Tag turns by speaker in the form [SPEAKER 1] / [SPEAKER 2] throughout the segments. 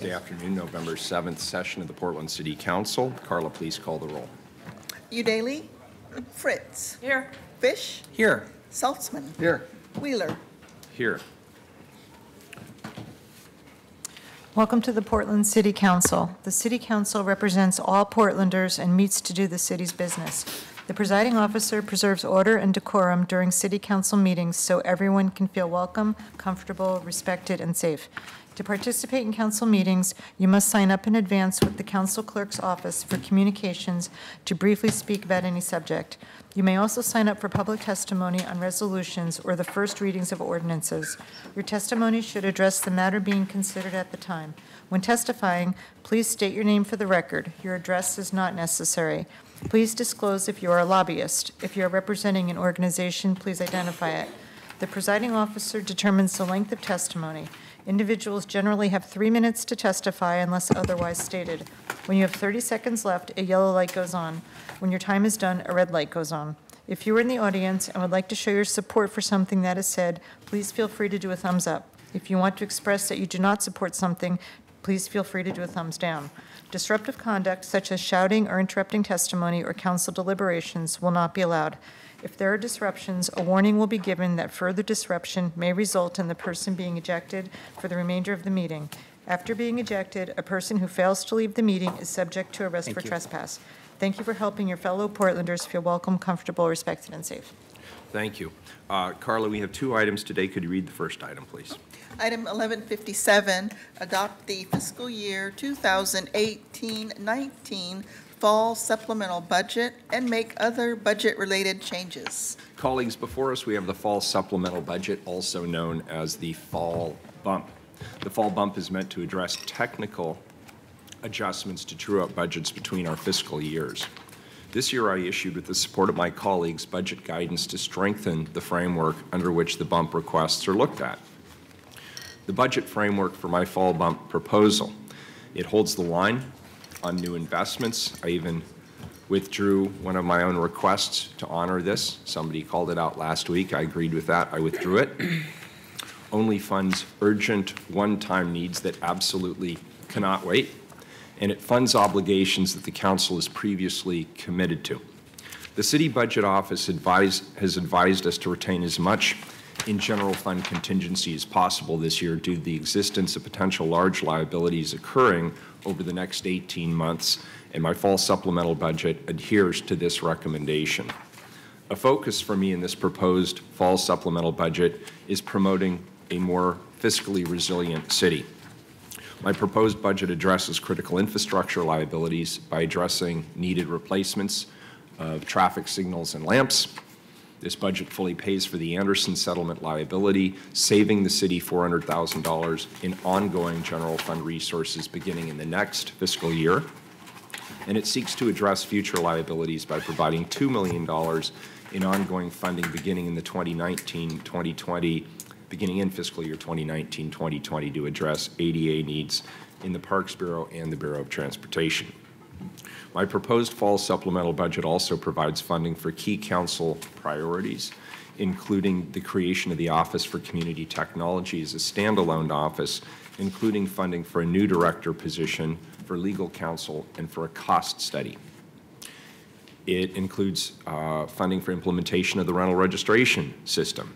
[SPEAKER 1] Wednesday afternoon, November 7th session of the Portland City Council. Carla, please call the roll.
[SPEAKER 2] Udaly. Fritz.
[SPEAKER 3] Here.
[SPEAKER 2] Fish.
[SPEAKER 1] Here.
[SPEAKER 2] Saltzman.
[SPEAKER 1] Here.
[SPEAKER 2] Wheeler.
[SPEAKER 1] Here.
[SPEAKER 4] Welcome to the Portland City Council. The City Council represents all Portlanders and meets to do the city's business. The presiding officer preserves order and decorum during City Council meetings so everyone can feel welcome, comfortable, respected, and safe. To participate in council meetings, you must sign up in advance with the council clerk's office for communications to briefly speak about any subject. You may also sign up for public testimony on resolutions or the first readings of ordinances. Your testimony should address the matter being considered at the time. When testifying, please state your name for the record. Your address is not necessary. Please disclose if you are a lobbyist. If you are representing an organization, please identify it. The presiding officer determines the length of testimony. Individuals generally have 3 minutes to testify unless otherwise stated. When you have 30 seconds left, a yellow light goes on. When your time is done, a red light goes on. If you are in the audience and would like to show your support for something that is said, please feel free to do a thumbs up. If you want to express that you do not support something, please feel free to do a thumbs down. Disruptive conduct, such as shouting or interrupting testimony or council deliberations, will not be allowed. If there are disruptions, a warning will be given that further disruption may result in the person being ejected for the remainder of the meeting. After being ejected, a person who fails to leave the meeting is subject to arrest for trespass. Thank you for helping your fellow Portlanders feel welcome, comfortable, respected, and safe.
[SPEAKER 1] Thank you. Carla, we have 2 items today. Could you read the first item, please?
[SPEAKER 2] Item 1157, adopt the fiscal year 2018-19 fall supplemental budget and make other budget-related changes.
[SPEAKER 1] Colleagues, before us we have the fall supplemental budget, also known as the fall bump. The fall bump is meant to address technical adjustments to true-up budgets between our fiscal years. This year I issued, with the support of my colleagues, budget guidance to strengthen the framework under which the bump requests are looked at. The budget framework for my fall bump proposal, it holds the line on new investments. I even withdrew one of my own requests to honor this. Somebody called it out last week. I agreed with that. I withdrew it. Only funds urgent one-time needs that absolutely cannot wait. And it funds obligations that the council has previously committed to. The City Budget Office has advised us to retain as much in general fund contingency as possible this year due to the existence of potential large liabilities occurring over the next 18 months, and my fall supplemental budget adheres to this recommendation. A focus for me in this proposed fall supplemental budget is promoting a more fiscally resilient city. My proposed budget addresses critical infrastructure liabilities by addressing needed replacements of traffic signals and lamps. This budget fully pays for the Anderson settlement liability, saving the city $400,000 in ongoing general fund resources beginning in the next fiscal year. And it seeks to address future liabilities by providing $2 million in ongoing funding beginning in fiscal year 2019-2020 to address ADA needs in the Parks Bureau and the Bureau of Transportation. My proposed fall supplemental budget also provides funding for key council priorities, including the creation of the Office for Community Technology as a standalone office, including funding for a new director position, for legal counsel, and for a cost study. It includes funding for implementation of the rental registration system,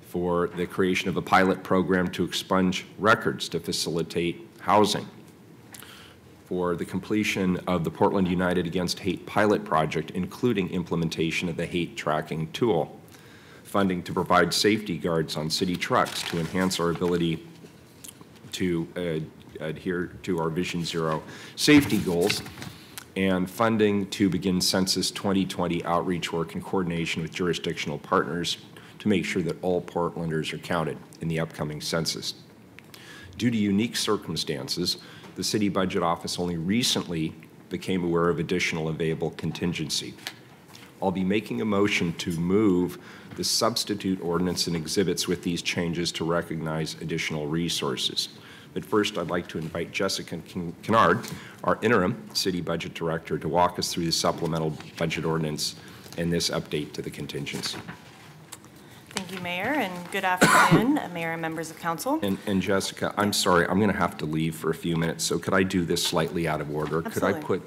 [SPEAKER 1] for the creation of a pilot program to expunge records to facilitate housing, for the completion of the Portland United Against Hate pilot project, including implementation of the hate tracking tool, funding to provide safety guards on city trucks to enhance our ability to adhere to our Vision Zero safety goals, and funding to begin Census 2020 outreach work in coordination with jurisdictional partners to make sure that all Portlanders are counted in the upcoming census. Due to unique circumstances, the City Budget Office only recently became aware of additional available contingency. I'll be making a motion to move the substitute ordinance and exhibits with these changes to recognize additional resources. But first, I'd like to invite Jessica Kennard, our interim City Budget Director, to walk us through the supplemental budget ordinance and this update to the contingency.
[SPEAKER 3] Thank Thank you, Mayor, and good afternoon, Mayor and members of council.
[SPEAKER 1] And Jessica, I'm sorry, I'm going to have to leave for a few minutes, so could I do this slightly out of order?
[SPEAKER 3] Absolutely.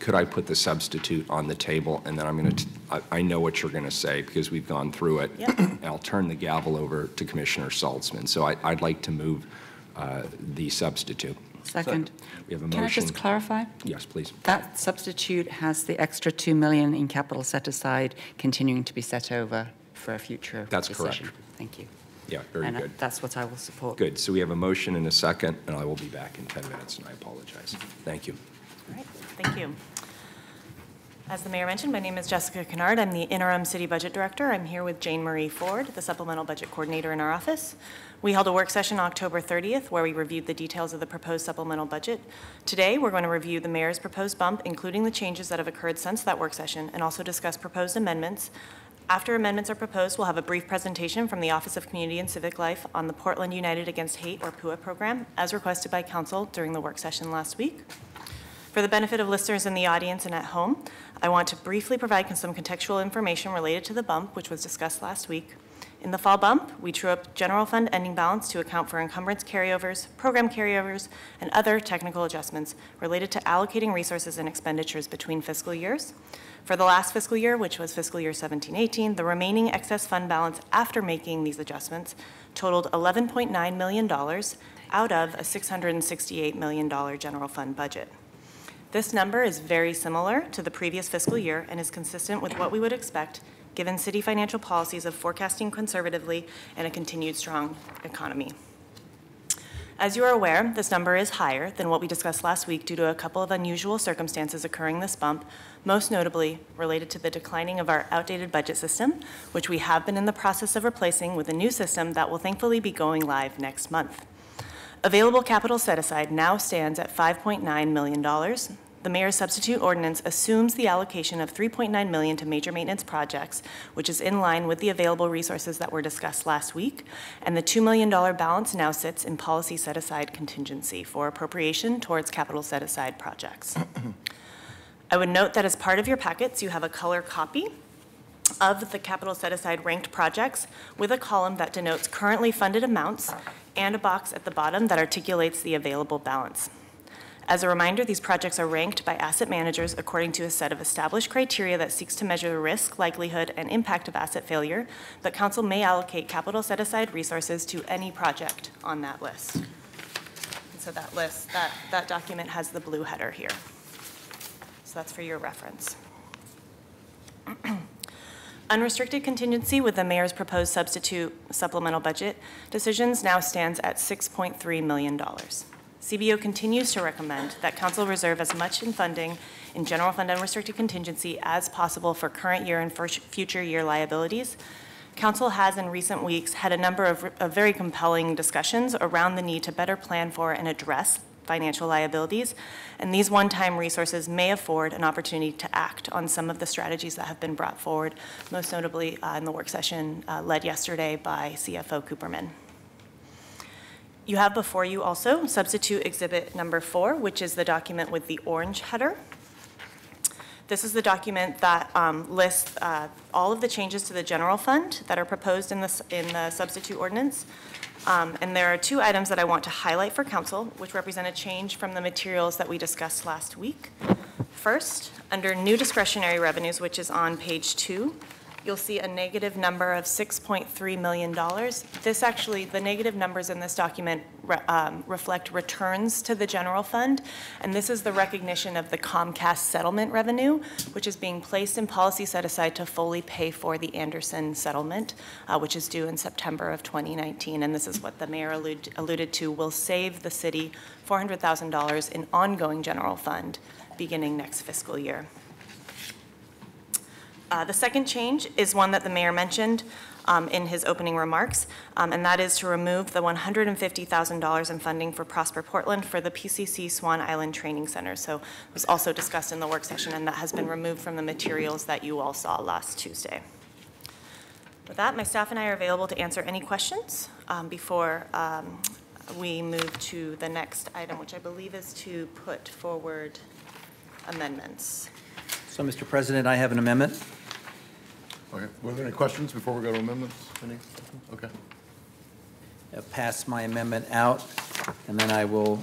[SPEAKER 1] Could I put the substitute on the table, and then I'm going to, I know what you're going to say because we've gone through it.
[SPEAKER 3] Yep.
[SPEAKER 1] And I'll turn the gavel over to Commissioner Saltzman. So I'd like to move the substitute.
[SPEAKER 5] Second.
[SPEAKER 1] We have a
[SPEAKER 5] Can I
[SPEAKER 1] motion.
[SPEAKER 5] just clarify?
[SPEAKER 1] Yes, please.
[SPEAKER 5] That substitute has the extra 2 million in capital set aside continuing to be set over for a future
[SPEAKER 1] That's
[SPEAKER 5] decision.
[SPEAKER 1] correct.
[SPEAKER 5] Thank you.
[SPEAKER 1] Yeah, very
[SPEAKER 5] And
[SPEAKER 1] good.
[SPEAKER 5] that's what I will support.
[SPEAKER 1] Good. So we have a motion and a second, and I will be back in 10 minutes, and I apologize. Thank you.
[SPEAKER 3] All right, thank you. As the mayor mentioned, my name is Jessica Kennard. I'm the interim city budget director. I'm here with Jane Marie Ford, the supplemental budget coordinator in our office. We held a work session October 30th where we reviewed the details of the proposed supplemental budget. Today, we're going to review the mayor's proposed bump, including the changes that have occurred since that work session, and also discuss proposed amendments. After amendments are proposed, we'll have a brief presentation from the Office of Community and Civic Life on the Portland United Against Hate, or PUA program, as requested by council during the work session last week. For the benefit of listeners in the audience and at home, I want to briefly provide some contextual information related to the bump, which was discussed last week. In the fall bump, we true up general fund ending balance to account for encumbrance carryovers, program carryovers, and other technical adjustments related to allocating resources and expenditures between fiscal years. For the last fiscal year, which was fiscal year 17-18, the remaining excess fund balance after making these adjustments totaled $11.9 million out of a $668 million general fund budget. This number is very similar to the previous fiscal year and is consistent with what we would expect given city financial policies of forecasting conservatively and a continued strong economy. As you are aware, this number is higher than what we discussed last week due to a couple of unusual circumstances occurring this bump, most notably related to the declining of our outdated budget system, which we have been in the process of replacing with a new system that will thankfully be going live next month. Available capital set aside now stands at $5.9 million. The mayor's substitute ordinance assumes the allocation of $3.9 million to major maintenance projects, which is in line with the available resources that were discussed last week, and the $2 million balance now sits in policy set-aside contingency for appropriation towards capital set-aside projects. I would note that as part of your packets, you have a color copy of the capital set-aside ranked projects with a column that denotes currently funded amounts and a box at the bottom that articulates the available balance. As a reminder, these projects are ranked by asset managers according to a set of established criteria that seeks to measure the risk, likelihood, and impact of asset failure, but council may allocate capital set-aside resources to any project on that list. And so that list, that document has the blue header here. So that's for your reference. Unrestricted contingency with the mayor's proposed substitute supplemental budget decisions now stands at $6.3 million. CBO continues to recommend that council reserve as much in funding in general fund unrestricted contingency as possible for current year and future year liabilities. Council has in recent weeks had a number of very compelling discussions around the need to better plan for and address financial liabilities, and these one-time resources may afford an opportunity to act on some of the strategies that have been brought forward, most notably in the work session led yesterday by CFO Cooperman. You have before you also substitute exhibit number 4, which is the document with the orange header. This is the document that lists all of the changes to the general fund that are proposed in the substitute ordinance. And there are 2 items that I want to highlight for council, which represent a change from the materials that we discussed last week. First, under new discretionary revenues, which is on page 2, you'll see a negative number of $6.3 million. This actually, the negative numbers in this document reflect returns to the general fund, and this is the recognition of the Comcast settlement revenue, which is being placed in policy set aside to fully pay for the Anderson settlement, which is due in September of 2019, and this is what the mayor alluded to will save the city $400,000 in ongoing general fund beginning next fiscal year. The second change is one that the mayor mentioned in his opening remarks, and that is to remove the $150,000 in funding for Prosper Portland for the PCC Swan Island Training Center. So it was also discussed in the work session, and that has been removed from the materials that you all saw last Tuesday. With that, my staff and I are available to answer any questions before we move to the next item, which I believe is to put forward amendments.
[SPEAKER 6] So, Mr. President, I have an amendment. Okay, were there any questions before we go to amendments? Any? Okay.
[SPEAKER 7] Pass my amendment out, and then I will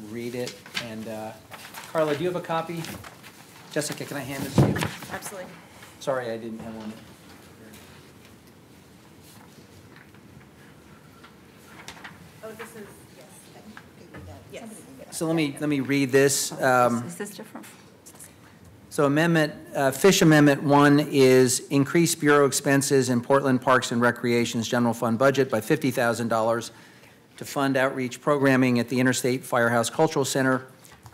[SPEAKER 7] read it. And Carla, do you have a copy? Jessica, can I hand this to you?
[SPEAKER 3] Absolutely.
[SPEAKER 7] Sorry, I didn't have one.
[SPEAKER 3] Oh, this is, yes.
[SPEAKER 7] So let me read this.
[SPEAKER 5] Is this different?
[SPEAKER 7] So Fish Amendment 1 is increase Bureau expenses in Portland Parks and Recreation's general fund budget by $50,000 to fund outreach programming at the Interstate Firehouse Cultural Center,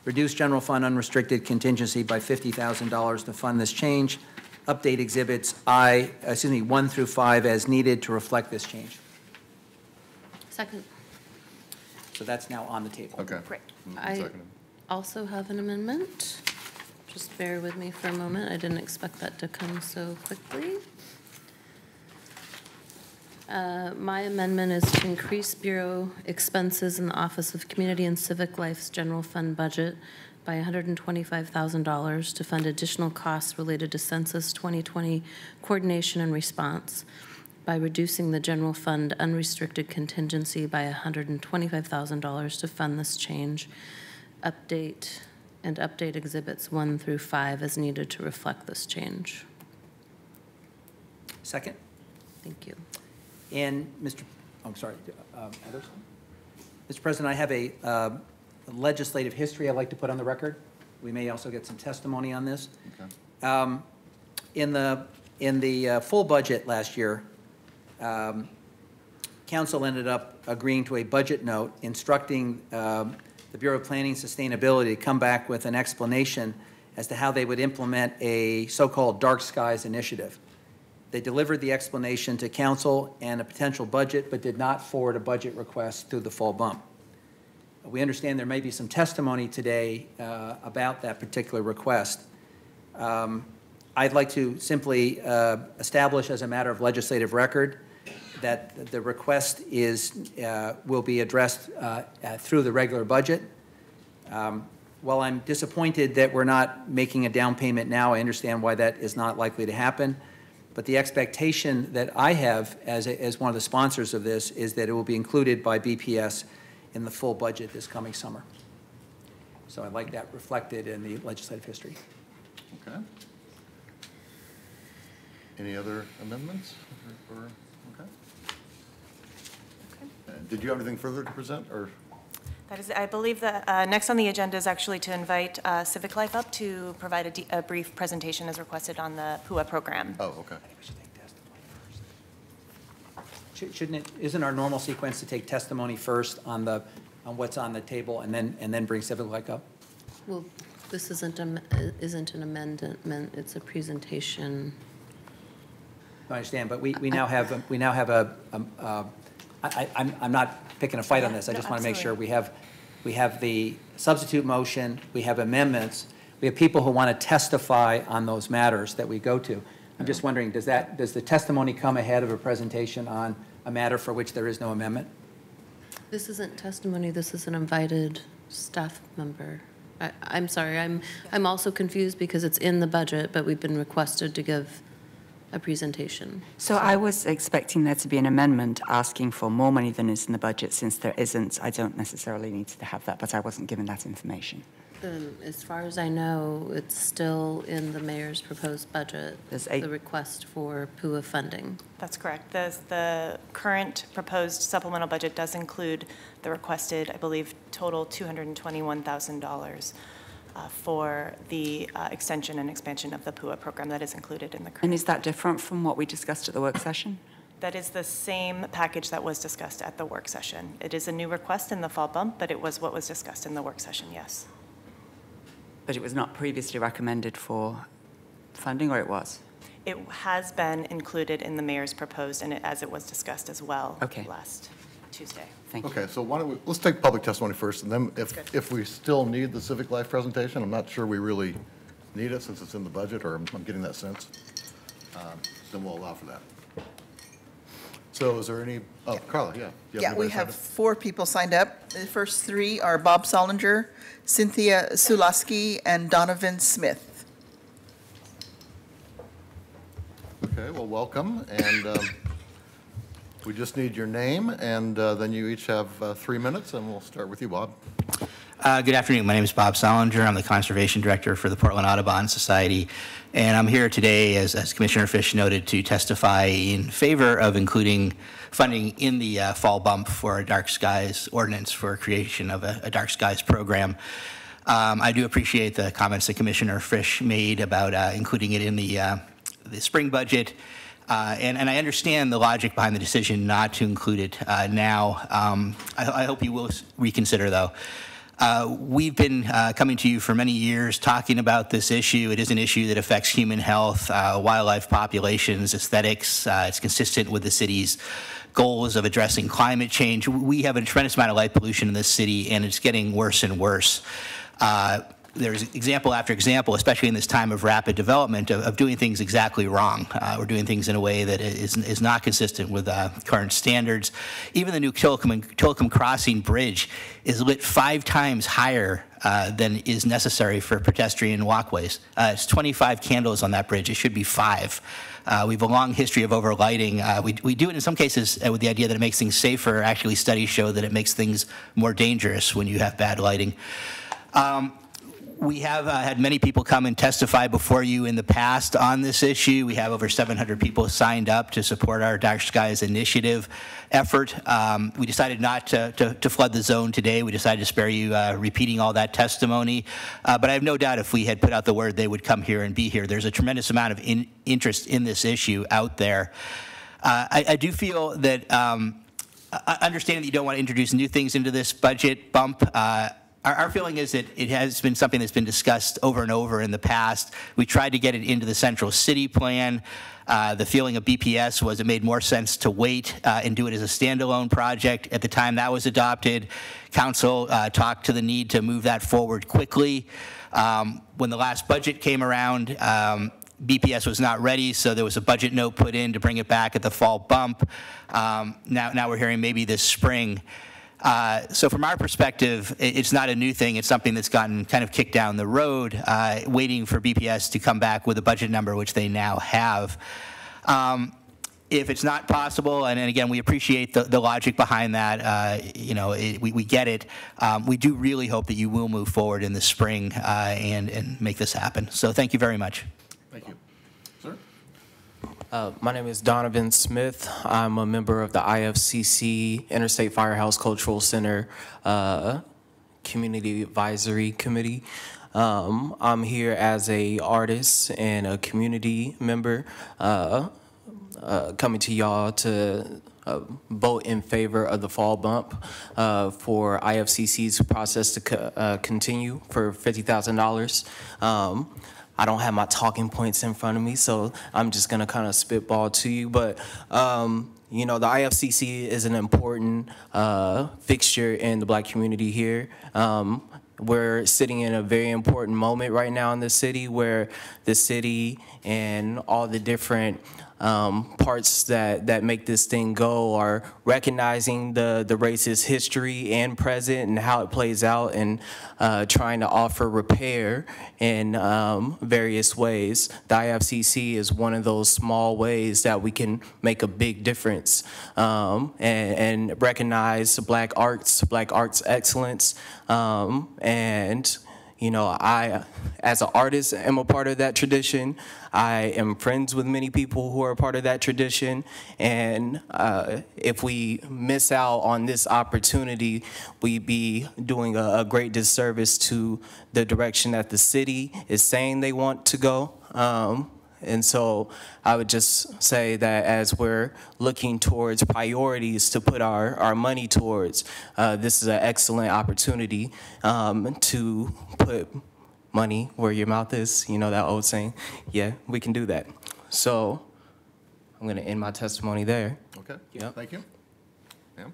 [SPEAKER 7] reduce general fund unrestricted contingency by $50,000 to fund this change, update exhibits 1 through 5 as needed to reflect this change.
[SPEAKER 8] Second.
[SPEAKER 7] So that's now on the table.
[SPEAKER 6] Okay.
[SPEAKER 3] Great.
[SPEAKER 8] I
[SPEAKER 6] Seconded.
[SPEAKER 8] also have an amendment. Just bear with me for a moment. I didn't expect that to come so quickly. My amendment is to increase Bureau expenses in the Office of Community and Civic Life's general fund budget by $125,000 to fund additional costs related to Census 2020 coordination and response by reducing the general fund unrestricted contingency by $125,000 to fund this change. Update exhibits 1 through 5 as needed to reflect this change.
[SPEAKER 7] Second?
[SPEAKER 8] Thank you.
[SPEAKER 7] And I'm sorry, others? Mr. President, I have a legislative history I'd like to put on the record. We may also get some testimony on this.
[SPEAKER 6] Okay.
[SPEAKER 7] In the full budget last year, Council ended up agreeing to a budget note instructing the Bureau of Planning and Sustainability to come back with an explanation as to how they would implement a so-called dark skies initiative. They delivered the explanation to Council and a potential budget, but did not forward a budget request through the fall bump. We understand there may be some testimony today about that particular request. I'd like to simply establish as a matter of legislative record that the request will be addressed through the regular budget. While I'm disappointed that we're not making a down payment now, I understand why that is not likely to happen. But the expectation that I have as one of the sponsors of this is that it will be included by BPS in the full budget this coming summer. So I'd like that reflected in the legislative history.
[SPEAKER 6] Okay. Any other amendments? Okay. Did you have anything further to present, or?
[SPEAKER 3] That is, I believe that next on the agenda is actually to invite Civic Life up to provide a brief presentation as requested on the PUA program.
[SPEAKER 6] Oh, okay.
[SPEAKER 7] I think we should take testimony first. Isn't our normal sequence to take testimony first on what's on the table and then bring Civic Life up?
[SPEAKER 8] Well, this isn't an amendment, it's a presentation.
[SPEAKER 7] I understand, but we now have I'm not picking a fight on this. I
[SPEAKER 3] No,
[SPEAKER 7] just want to make sure
[SPEAKER 3] absolutely.
[SPEAKER 7] we have the substitute motion, we have amendments, we have people who want to testify on those matters that we go to. I'm just wondering, does the testimony come ahead of a presentation on a matter for which there is no amendment?
[SPEAKER 8] This isn't testimony, this is an invited staff member. I'm sorry, I'm also confused because it's in the budget, but we've been requested to give a presentation.
[SPEAKER 5] So I was expecting there to be an amendment asking for more money than is in the budget. Since there isn't, I don't necessarily need to have that, but I wasn't given that information.
[SPEAKER 8] As far as I know, it's still in the mayor's proposed budget,
[SPEAKER 5] There's
[SPEAKER 8] the request for PUA funding.
[SPEAKER 3] That's correct. The current proposed supplemental budget does include the requested, I believe, total $221,000 for the extension and expansion of the PUA program that is included in the current.
[SPEAKER 5] And is that different from what we discussed at the work session?
[SPEAKER 3] That is the same package that was discussed at the work session. It is a new request in the fall bump, but it was what was discussed in the work session, yes.
[SPEAKER 5] But it was not previously recommended for funding, or it was?
[SPEAKER 3] It has been included in the mayor's proposed, and as it was discussed as well
[SPEAKER 5] Okay.
[SPEAKER 3] last Tuesday.
[SPEAKER 5] Thank you.
[SPEAKER 6] Okay, so why don't let's take public testimony first, and then if we still need the Civic Life presentation, I'm not sure we really need it since it's in the budget, or I'm getting that sense, then we'll allow for that. So is there any, oh, Carla, yeah. Do you
[SPEAKER 2] Yeah, we
[SPEAKER 6] anybody
[SPEAKER 2] have
[SPEAKER 6] signed up?
[SPEAKER 2] 4 people signed up. The first 3 are Bob Solinger, Cynthia Sulaski, and Donovan Smith.
[SPEAKER 6] Okay, well, Well, welcome, and we just need your name, and then you each have 3 minutes, and we'll start with you, Bob.
[SPEAKER 9] Good afternoon. My name is Bob Solinger. I'm the Conservation Director for the Portland Audubon Society, and I'm here today, as Commissioner Fish noted, to testify in favor of including funding in the fall bump for a dark skies ordinance for creation of a dark skies program. I do appreciate the comments that Commissioner Fish made about including it in the spring budget. And I understand the logic behind the decision not to include it now. I hope you will reconsider, though. We've been coming to you for many years talking about this issue. It is an issue that affects human health, wildlife populations, aesthetics. It's consistent with the city's goals of addressing climate change. We have a tremendous amount of light pollution in this city, and it's getting worse and worse. There's example after example, especially in this time of rapid development, of doing things exactly wrong. We're doing things in a way that is not consistent with current standards. Even the new Tilcomb Crossing Bridge is lit 5 times higher than is necessary for pedestrian walkways. It's 25 candles on that bridge. It should be 5. We have a long history of overlighting. We do it in some cases with the idea that it makes things safer. Actually, studies show that it makes things more dangerous when you have bad lighting. We have had many people come and testify before you in the past on this issue. We have over 700 people signed up to support our Dark Skies Initiative effort. We decided not to flood the zone today. We decided to spare you repeating all that testimony. But I have no doubt if we had put out the word, they would come here and be here. There's a tremendous amount of interest in this issue out there. I do feel that, understanding that you don't want to introduce new things into this budget bump, our feeling is that it has been something that's been discussed over and over in the past. We tried to get it into the Central City Plan. The feeling of BPS was it made more sense to wait and do it as a standalone project. At the time that was adopted, Council talked to the need to move that forward quickly. When the last budget came around, BPS was not ready, so there was a budget note put in to bring it back at the fall bump. Now we're hearing maybe this spring. So from our perspective, it's not a new thing. It's something that's gotten kind of kicked down the road, waiting for BPS to come back with a budget number, which they now have. If it's not possible, and again, we appreciate the logic behind that, we get it. We do really hope that you will move forward in the spring and make this happen. So thank you very much.
[SPEAKER 6] Thank you. Sir?
[SPEAKER 10] My name is Donovan Smith. I'm a member of the IFCC Interstate Firehouse Cultural Center Community Advisory Committee. I'm here as an artist and a community member coming to y'all to vote in favor of the fall bump for IFCC's process to continue for $50,000. I don't have my talking points in front of me, so I'm just gonna kind of spitball to you. But the IFCC is an important fixture in the Black community here. We're sitting in a very important moment right now in the city where the city and all the different parts that make this thing go are recognizing the racist history and present and how it plays out, and trying to offer repair in various ways. The IFCC is one of those small ways that we can make a big difference and recognize Black arts excellence, and I, as an artist, am a part of that tradition. I am friends with many people who are a part of that tradition. And if we miss out on this opportunity, we'd be doing a great disservice to the direction that the city is saying they want to go. And so I would just say that as we're looking towards priorities to put our money towards, this is an excellent opportunity to put money where your mouth is, that old saying. Yeah, we can do that. So I'm going to end my testimony there.
[SPEAKER 6] Okay,
[SPEAKER 10] Yep.
[SPEAKER 6] Thank you. Ma'am?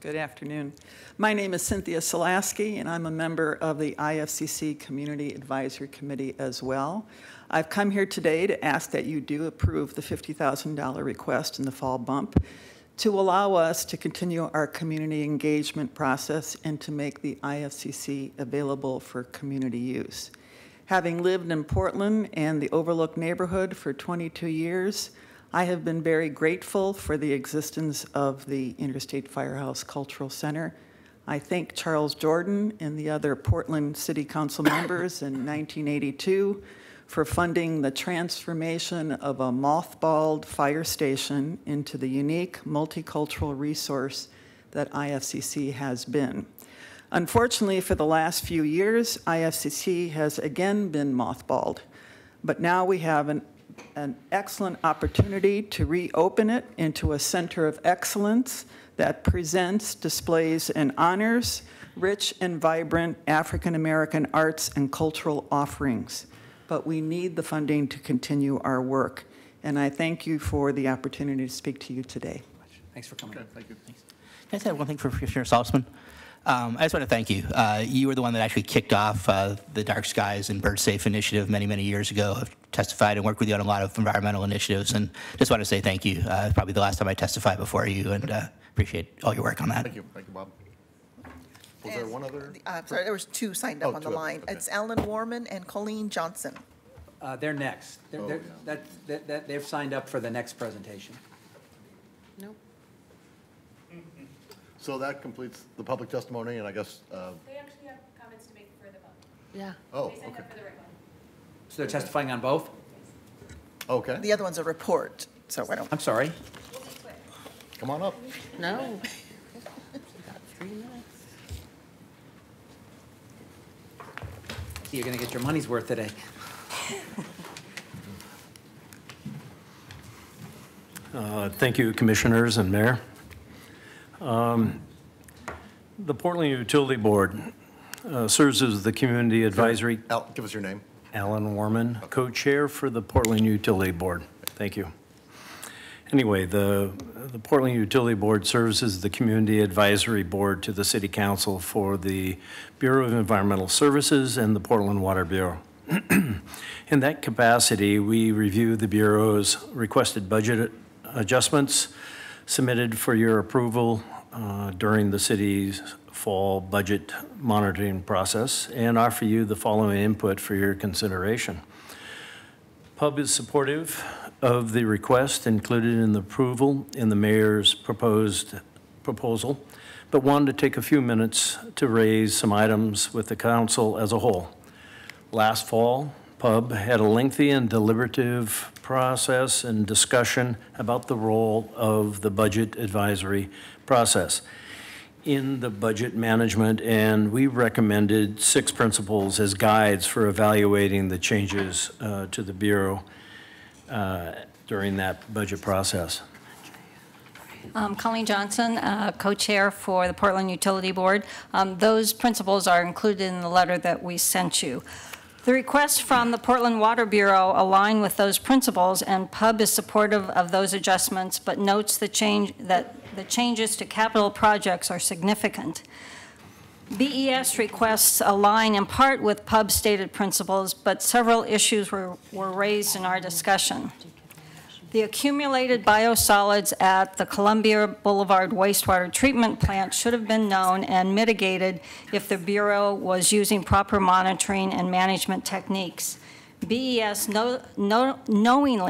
[SPEAKER 11] Good afternoon. My name is Cynthia Solaski, and I'm a member of the IFCC Community Advisory Committee as well. I've come here today to ask that you do approve the $50,000 request in the fall bump to allow us to continue our community engagement process and to make the IFCC available for community use. Having lived in Portland and the Overlook neighborhood for 22 years, I have been very grateful for the existence of the Interstate Firehouse Cultural Center. I thank Charles Jordan and the other Portland City Council members in 1982 for funding the transformation of a mothballed fire station into the unique multicultural resource that IFCC has been. Unfortunately, for the last few years, IFCC has again been mothballed, but now we have an excellent opportunity to reopen it into a center of excellence that presents, displays, and honors rich and vibrant African-American arts and cultural offerings. But we need the funding to continue our work. And I thank you for the opportunity to speak to you today.
[SPEAKER 7] Thanks for coming.
[SPEAKER 6] Okay, thank you.
[SPEAKER 9] Can I say one thing for Commissioner Saltzman? I just want to thank you. You were the one that actually kicked off the Dark Skies and Bird Safe initiative many, many years ago. I've testified and worked with you on a lot of environmental initiatives, and just want to say thank you. It's probably the last time I testified before you, and appreciate all your work on that.
[SPEAKER 6] Thank you, Bob. Was there one other?
[SPEAKER 2] Sorry, there was two signed up on the
[SPEAKER 6] two,
[SPEAKER 2] line.
[SPEAKER 6] okay.
[SPEAKER 2] It's Alan Warman and Colleen Johnson.
[SPEAKER 7] They're next. They've signed up for the next presentation.
[SPEAKER 8] Nope.
[SPEAKER 6] So that completes the public testimony, and I guess,
[SPEAKER 3] They actually have comments to make for the vote.
[SPEAKER 8] Yeah.
[SPEAKER 6] oh,
[SPEAKER 3] They signed
[SPEAKER 6] okay.
[SPEAKER 3] up for the right one.
[SPEAKER 7] So they're testifying on both?
[SPEAKER 6] Okay,
[SPEAKER 2] The other one's a report, so I don't.
[SPEAKER 7] I'm sorry.
[SPEAKER 6] come on up.
[SPEAKER 8] No. Got 3 minutes.
[SPEAKER 7] You're going to get your money's worth today.
[SPEAKER 12] Thank you, Commissioners and Mayor. The Portland Utility Board serves as the Community Advisory.
[SPEAKER 6] Al, give us your name.
[SPEAKER 12] Alan Warman, co-chair for the Portland Utility Board. Thank you. Anyway, the Portland Utility Board serves as the Community Advisory Board to the City Council for the Bureau of Environmental Services and the Portland Water Bureau. In that capacity, we review the Bureau's requested budget adjustments submitted for your approval during the city's fall budget monitoring process and offer you the following input for your consideration. PUB is supportive of the request included in the approval in the mayor's proposal, but wanted to take a few minutes to raise some items with the council as a whole. Last fall, PUB had a lengthy and deliberative process and discussion about the role of the budget advisory process in the budget management, and we recommended 6 principles as guides for evaluating the changes to the Bureau during that budget process.
[SPEAKER 13] Colleen Johnson, co-chair for the Portland Utility Board. Those principles are included in the letter that we sent you. The requests from the Portland Water Bureau align with those principles, and PUB is supportive of those adjustments, but notes that the changes to capital projects are significant. BES requests align in part with PUB's stated principles, but several issues were raised in our discussion. The accumulated biosolids at the Columbia Boulevard wastewater treatment plant should have been known and mitigated if the Bureau was using proper monitoring and management techniques. BES knowingly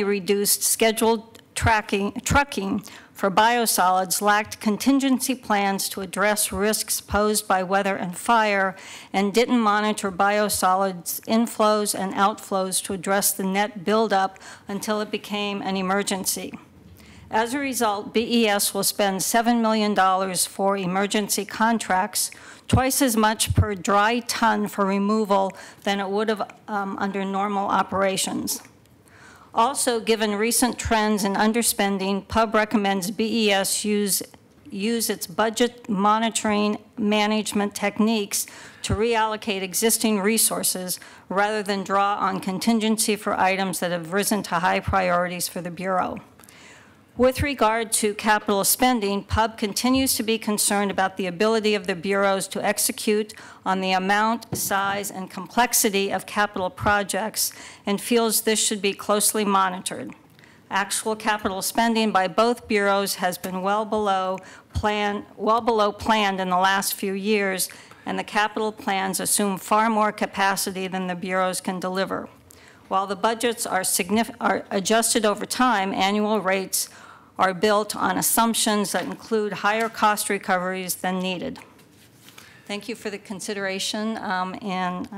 [SPEAKER 13] reduced scheduled trucking for biosolids, lacked contingency plans to address risks posed by weather and fire, and didn't monitor biosolids inflows and outflows to address the net buildup until it became an emergency. As a result, BES will spend $7 million for emergency contracts, twice as much per dry ton for removal than it would have under normal operations. Also, given recent trends in underspending, PUB recommends BES use its budget monitoring management techniques to reallocate existing resources rather than draw on contingency for items that have risen to high priorities for the Bureau. With regard to capital spending, PUB continues to be concerned about the ability of the bureaus to execute on the amount, size, and complexity of capital projects and feels this should be closely monitored. Actual capital spending by both bureaus has been well below planned in the last few years, and the capital plans assume far more capacity than the bureaus can deliver. While the budgets are adjusted over time, annual rates are built on assumptions that include higher cost recoveries than needed. Thank you for the consideration and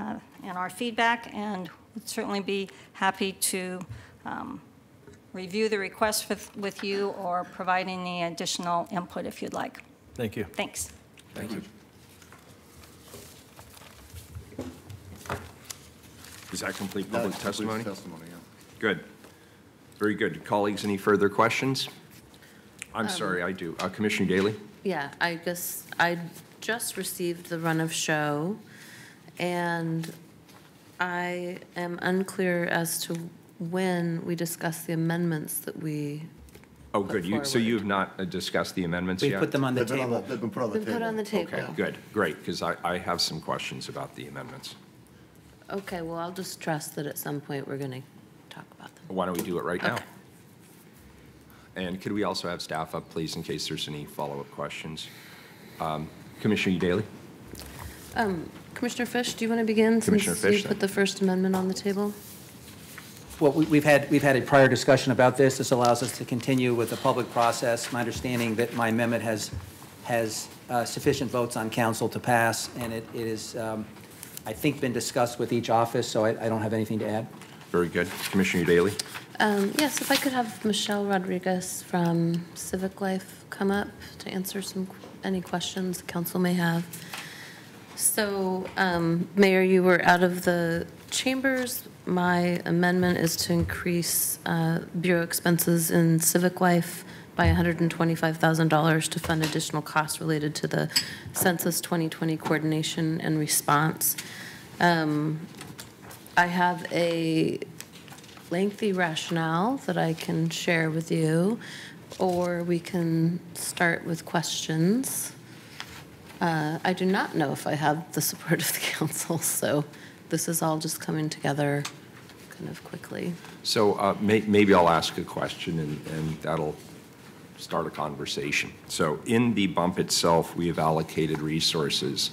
[SPEAKER 13] our feedback, and would certainly be happy to review the request with you or provide any additional input if you'd like.
[SPEAKER 12] Thank you.
[SPEAKER 13] Thanks.
[SPEAKER 1] Thank you. Does that complete public
[SPEAKER 6] That
[SPEAKER 1] testimony?
[SPEAKER 6] completes testimony, yeah.
[SPEAKER 1] Good. Very good. Colleagues, any further questions? I'm sorry, I do. Commissioner Daly?
[SPEAKER 8] Yeah, I guess I just received the run of show, and I am unclear as to when we discuss the amendments that we
[SPEAKER 1] Oh, good. So you have not discussed the amendments
[SPEAKER 7] We
[SPEAKER 1] yet?
[SPEAKER 7] put them on the
[SPEAKER 6] They've been on
[SPEAKER 7] table.
[SPEAKER 6] the- they've been put on the
[SPEAKER 8] been put
[SPEAKER 6] table.
[SPEAKER 8] on the table.
[SPEAKER 1] Okay, good, great, because I have some questions about the amendments.
[SPEAKER 8] Okay, well, I'll just trust that at some point we're going to talk about them.
[SPEAKER 1] Why don't we do it right now?
[SPEAKER 8] Okay.
[SPEAKER 1] And could we also have staff up, please, in case there's any follow-up questions? Commissioner Daly?
[SPEAKER 8] Commissioner Fish, do you want to begin?
[SPEAKER 1] Commissioner
[SPEAKER 8] Since
[SPEAKER 1] Fish,
[SPEAKER 8] you put the First Amendment on the table?
[SPEAKER 7] Well, we've had a prior discussion about this. This allows us to continue with the public process. My understanding that my amendment has sufficient votes on council to pass, and it is, I think, been discussed with each office, so I don't have anything to add.
[SPEAKER 1] Very good. Commissioner Daly?
[SPEAKER 8] Yes, if I could have Michelle Rodriguez from Civic Life come up to answer any questions the council may have. So, Mayor, you were out of the chambers. My amendment is to increase bureau expenses in Civic Life by $125,000 to fund additional costs related to the Census 2020 coordination and response. I have a lengthy rationale that I can share with you, or we can start with questions. I do not know if I have the support of the council, so this is all just coming together kind of quickly.
[SPEAKER 1] So maybe I'll ask a question, and that'll start a conversation. So in the bump itself, we have allocated resources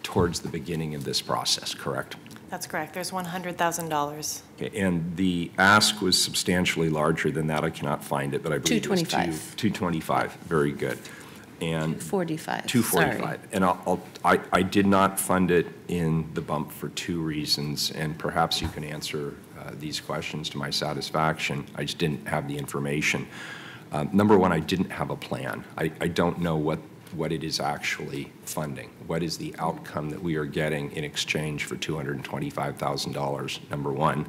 [SPEAKER 1] towards the beginning of this process, correct?
[SPEAKER 3] That's correct. There's $100,000.
[SPEAKER 1] Okay, and the ask was substantially larger than that. I cannot find it, but I believe it was
[SPEAKER 8] 225.
[SPEAKER 1] 225. Very good. And
[SPEAKER 8] 245.
[SPEAKER 1] 245. And I did not fund it in the bump for two reasons, and perhaps you can answer these questions to my satisfaction. I just didn't have the information. Number one, I didn't have a plan. I don't know what it is actually funding. What is the outcome that we are getting in exchange for $225,000, number one.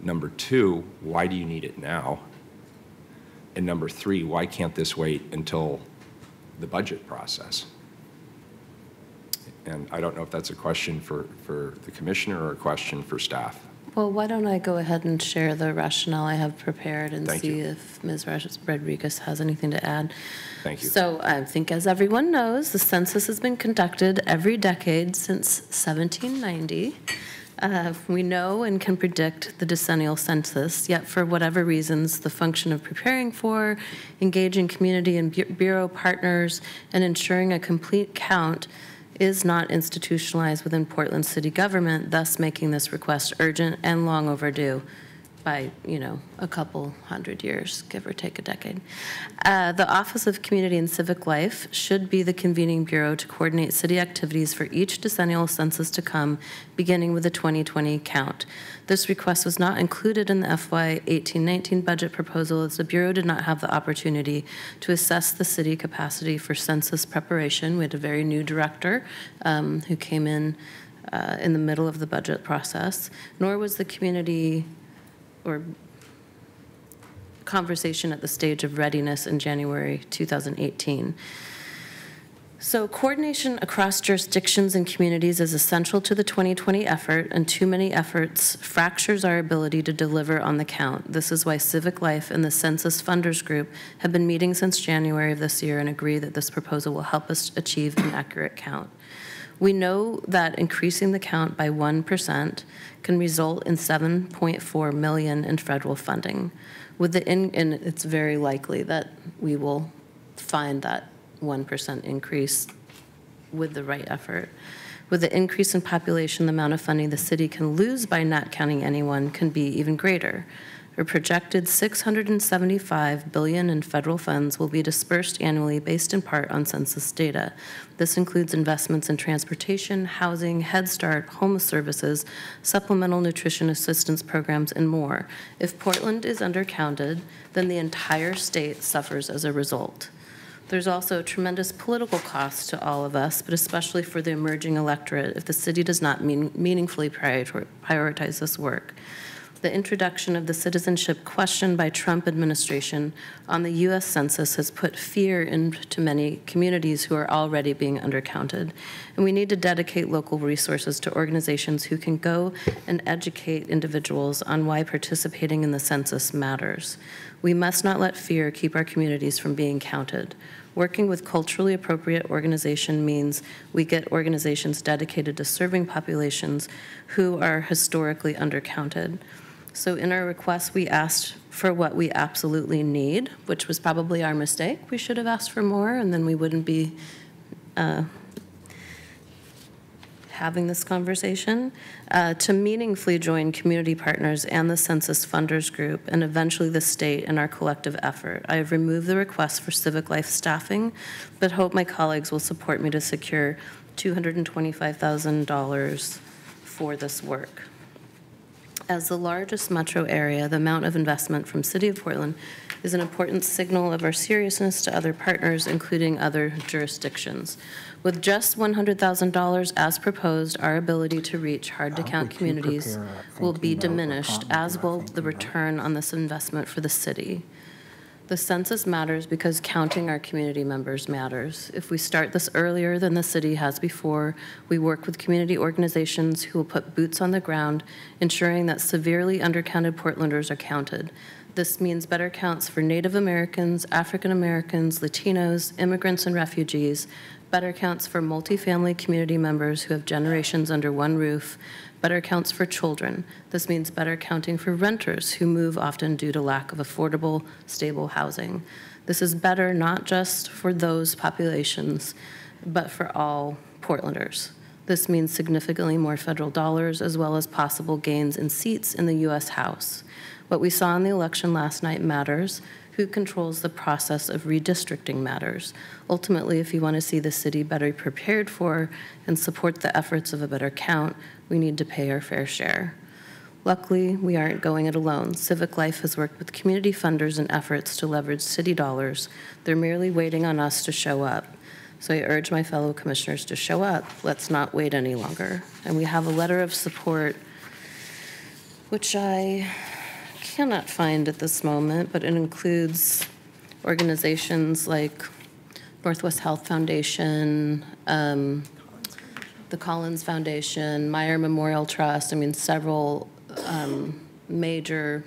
[SPEAKER 1] Number two, why do you need it now? And number three, why can't this wait until the budget process? And I don't know if that's a question for the commissioner or a question for staff.
[SPEAKER 8] Well, why don't I go ahead and share the rationale I have prepared and
[SPEAKER 1] Thank
[SPEAKER 8] see
[SPEAKER 1] you.
[SPEAKER 8] if Ms. Rodriguez has anything to add.
[SPEAKER 1] Thank you.
[SPEAKER 8] So I think, as everyone knows, the census has been conducted every decade since 1790. We know and can predict the decennial census, yet for whatever reasons, the function of preparing for, engaging community and bureau partners, and ensuring a complete count is not institutionalized within Portland city government, thus making this request urgent and long overdue by, a couple hundred years, give or take a decade. The Office of Community and Civic Life should be the convening bureau to coordinate city activities for each decennial census to come, beginning with the 2020 count. This request was not included in the FY 18-19 budget proposal, as the bureau did not have the opportunity to assess the city capacity for census preparation. We had a very new director who came in the middle of the budget process, nor was the community or conversation at the stage of readiness in January 2018. So coordination across jurisdictions and communities is essential to the 2020 effort, and too many efforts fractures our ability to deliver on the count. This is why Civic Life and the Census Funders Group have been meeting since January of this year and agree that this proposal will help us achieve an accurate count. We know that increasing the count by 1% can result in $7.4 million in federal funding. And it's very likely that we will find that 1% increase with the right effort. With the increase in population, the amount of funding the city can lose by not counting anyone can be even greater. A projected $675 billion in federal funds will be dispersed annually based in part on census data. This includes investments in transportation, housing, Head Start, homeless services, supplemental nutrition assistance programs, and more. If Portland is undercounted, then the entire state suffers as a result. There's also a tremendous political cost to all of us, but especially for the emerging electorate if the city does not meaningfully prioritize this work. The introduction of the citizenship question by Trump administration on the U.S. Census has put fear into many communities who are already being undercounted. And we need to dedicate local resources to organizations who can go and educate individuals on why participating in the census matters. We must not let fear keep our communities from being counted. Working with culturally appropriate organization means we get organizations dedicated to serving populations who are historically undercounted. So in our request, we asked for what we absolutely need, which was probably our mistake. We should have asked for more, and then we wouldn't be having this conversation, to meaningfully join community partners and the census funders group, and eventually the state in our collective effort. I have removed the request for Civic Life staffing, but hope my colleagues will support me to secure $225,000 for this work. As the largest metro area, the amount of investment from City of Portland is an important signal of our seriousness to other partners, including other jurisdictions. With just $100,000 as proposed, our ability to reach hard-to-count communities will be diminished, as will the return on this investment for the city. The census matters because counting our community members matters. If we start this earlier than the city has before, we work with community organizations who will put boots on the ground, ensuring that severely undercounted Portlanders are counted. This means better counts for Native Americans, African Americans, Latinos, immigrants, and refugees, better counts for multifamily community members who have generations under one roof, better counts for children. This means better counting for renters who move often due to lack of affordable, stable housing. This is better not just for those populations, but for all Portlanders. This means significantly more federal dollars, as well as possible gains in seats in the U.S. House. What we saw in the election last night matters. Who controls the process of redistricting matters. Ultimately, if you want to see the city better prepared for and support the efforts of a better count, we need to pay our fair share. Luckily, we aren't going it alone. Civic Life has worked with community funders in efforts to leverage city dollars. They're merely waiting on us to show up. So I urge my fellow commissioners to show up. Let's not wait any longer. And we have a letter of support, which I cannot find at this moment, but it includes organizations like Northwest Health Foundation, the Collins Foundation, Meyer Memorial Trust, I mean, several major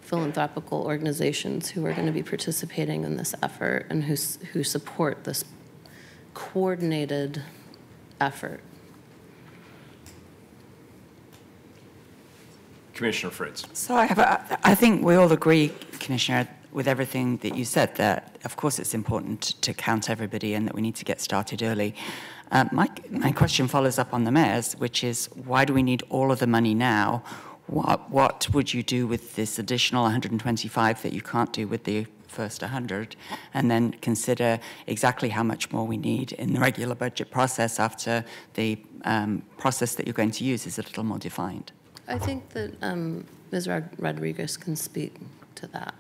[SPEAKER 8] philanthropical organizations who are going to be participating in this effort and who support this coordinated effort.
[SPEAKER 1] Commissioner Fritz.
[SPEAKER 5] So I think we all agree, Commissioner, with everything that you said, that of course it's important to count everybody and that we need to get started early. My question follows up on the mayor's, which is, why do we need all of the money now? What would you do with this additional 125 that you can't do with the first 100, and then consider exactly how much more we need in the regular budget process after the process that you're going to use is a little more defined?
[SPEAKER 8] I think that Ms. Rodriguez can speak to that.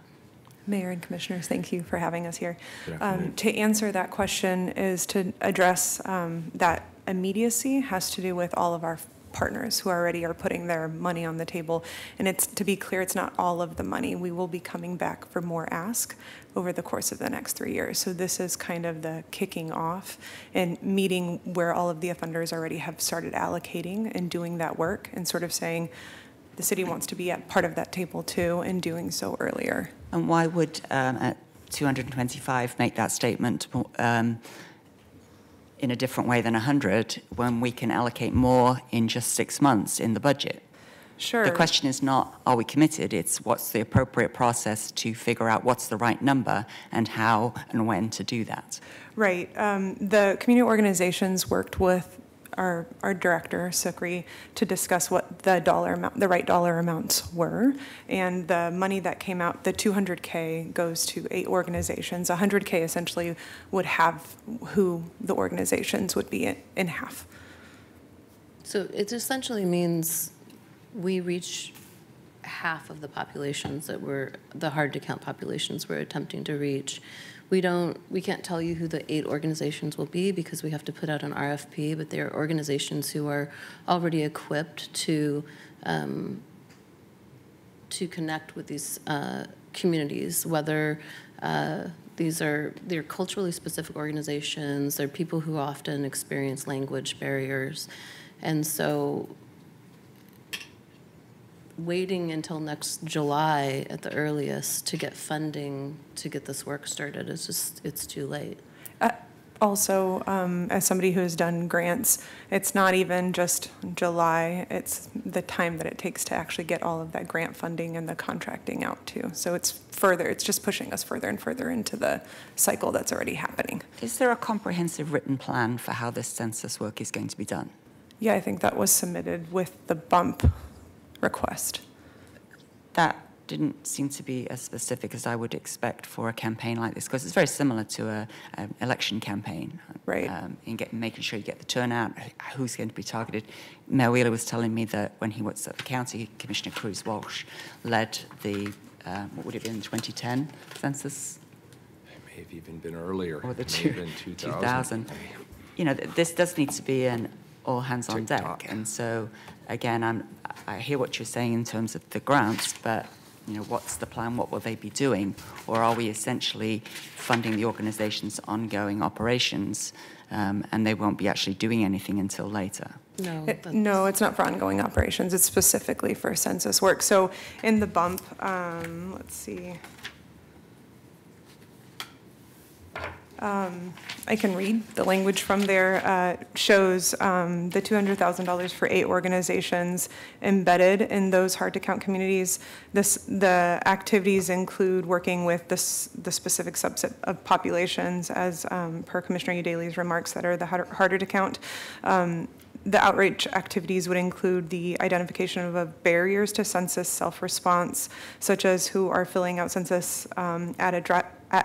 [SPEAKER 14] Mayor and Commissioners, thank you for having us here. To answer that question is to address that immediacy has to do with all of our partners who already are putting their money on the table. And it's, to be clear, it's not all of the money. We will be coming back for more ask over the course of the next 3 years. So this is kind of the kicking off and meeting where all of the funders already have started allocating and doing that work and sort of saying the city wants to be at part of that table too and doing so earlier.
[SPEAKER 5] And why would at 225 make that statement in a different way than 100 when we can allocate more in just 6 months in the budget?
[SPEAKER 14] Sure.
[SPEAKER 5] The question is not, are we committed? It's what's the appropriate process to figure out what's the right number and how and when to do that.
[SPEAKER 14] Right. The community organizations worked with our director, Sukri, to discuss what the right dollar amounts were. And the money that came out, the 200K goes to 8 organizations. 100K essentially would have who the organizations would be in half.
[SPEAKER 8] So it essentially means we reach half of the populations that the hard-to-count populations we're attempting to reach. We can't tell you who the 8 organizations will be because we have to put out an RFP, but they're organizations who are already equipped to connect with these communities, whether they're culturally specific organizations, they're people who often experience language barriers. And so waiting until next July at the earliest to get funding to get this work started it's too late.
[SPEAKER 14] Also, as somebody who has done grants, it's not even just July, it's the time that it takes to actually get all of that grant funding and the contracting out too. So it's just pushing us further and further into the cycle that's already happening.
[SPEAKER 5] Is there a comprehensive written plan for how this census work is going to be done?
[SPEAKER 14] Yeah, I think that was submitted with the bump request.
[SPEAKER 5] That didn't seem to be as specific as I would expect for a campaign like this, because it's very similar to an election campaign.
[SPEAKER 14] Right.
[SPEAKER 5] In making sure you get the turnout, who's going to be targeted. Mayor Wheeler was telling me that when he was at the county, Commissioner Cruz Walsh led the, what would it be in 2010 census?
[SPEAKER 1] It may have even been earlier.
[SPEAKER 5] Or the
[SPEAKER 1] It may have been
[SPEAKER 5] 2000. You know, this does need to be an all hands on
[SPEAKER 1] TikTok.
[SPEAKER 5] deck. And so, again, I hear what you're saying in terms of the grants, but you know, what's the plan? What will they be doing? Or are we essentially funding the organization's ongoing operations, and they won't be actually doing anything until later?
[SPEAKER 14] No, it's not for ongoing operations. It's specifically for census work. So in the bump, let's see. I can read the language from there. Shows the $200,000 for 8 organizations embedded in those hard-to-count communities. The activities include working with the specific subset of populations, as per Commissioner Udaley's remarks, that are the harder to count. The outreach activities would include the identification of barriers to census self-response, such as who are filling out census at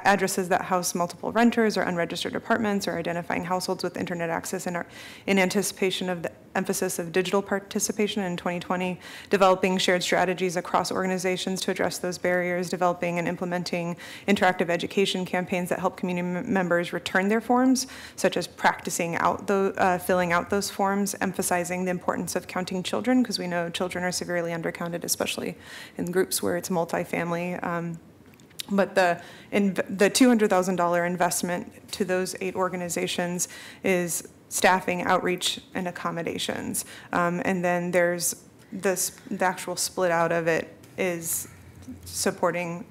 [SPEAKER 14] addresses that house multiple renters or unregistered apartments, or identifying households with internet access in anticipation of the emphasis of digital participation in 2020, developing shared strategies across organizations to address those barriers, developing and implementing interactive education campaigns that help community members return their forms, such as practicing out filling out those forms, emphasizing the importance of counting children, because we know children are severely undercounted, especially in groups where it's multifamily. But the $200,000 investment to those 8 organizations is staffing, outreach, and accommodations. And then there's the actual split out of it is supporting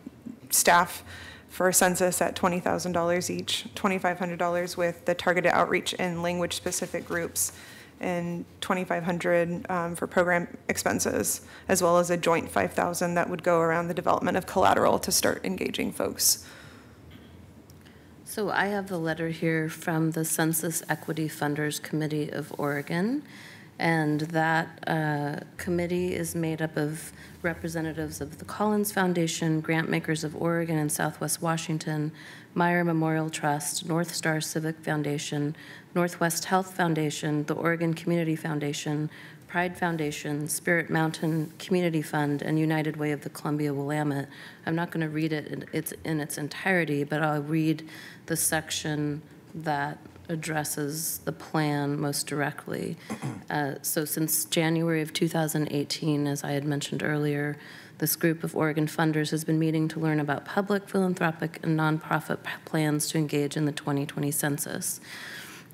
[SPEAKER 14] staff for a census at $20,000 each, $2,500 with the targeted outreach and language-specific groups, and $2,500 for program expenses, as well as a joint $5,000 that would go around the development of collateral to start engaging folks.
[SPEAKER 8] So I have the letter here from the Census Equity Funders Committee of Oregon, and that committee is made up of representatives of the Collins Foundation, Grantmakers of Oregon and Southwest Washington, Meyer Memorial Trust, North Star Civic Foundation, Northwest Health Foundation, the Oregon Community Foundation, Pride Foundation, Spirit Mountain Community Fund, and United Way of the Columbia Willamette. I'm not going to read it in its entirety, but I'll read the section that addresses the plan most directly. So since January of 2018, as I had mentioned earlier, this group of Oregon funders has been meeting to learn about public, philanthropic, and nonprofit plans to engage in the 2020 census.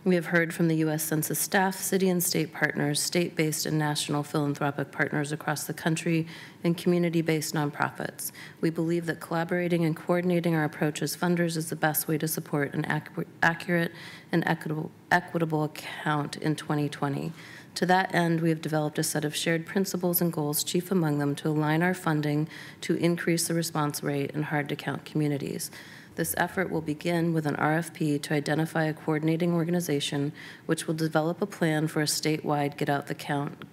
[SPEAKER 8] We have heard from the U.S. Census staff, city and state partners, state-based and national philanthropic partners across the country, and community-based nonprofits. We believe that collaborating and coordinating our approach as funders is the best way to support an accurate and equitable account in 2020. To that end, we have developed a set of shared principles and goals, chief among them to align our funding to increase the response rate in hard-to-count communities. This effort will begin with an RFP to identify a coordinating organization which will develop a plan for a statewide Get Out the Count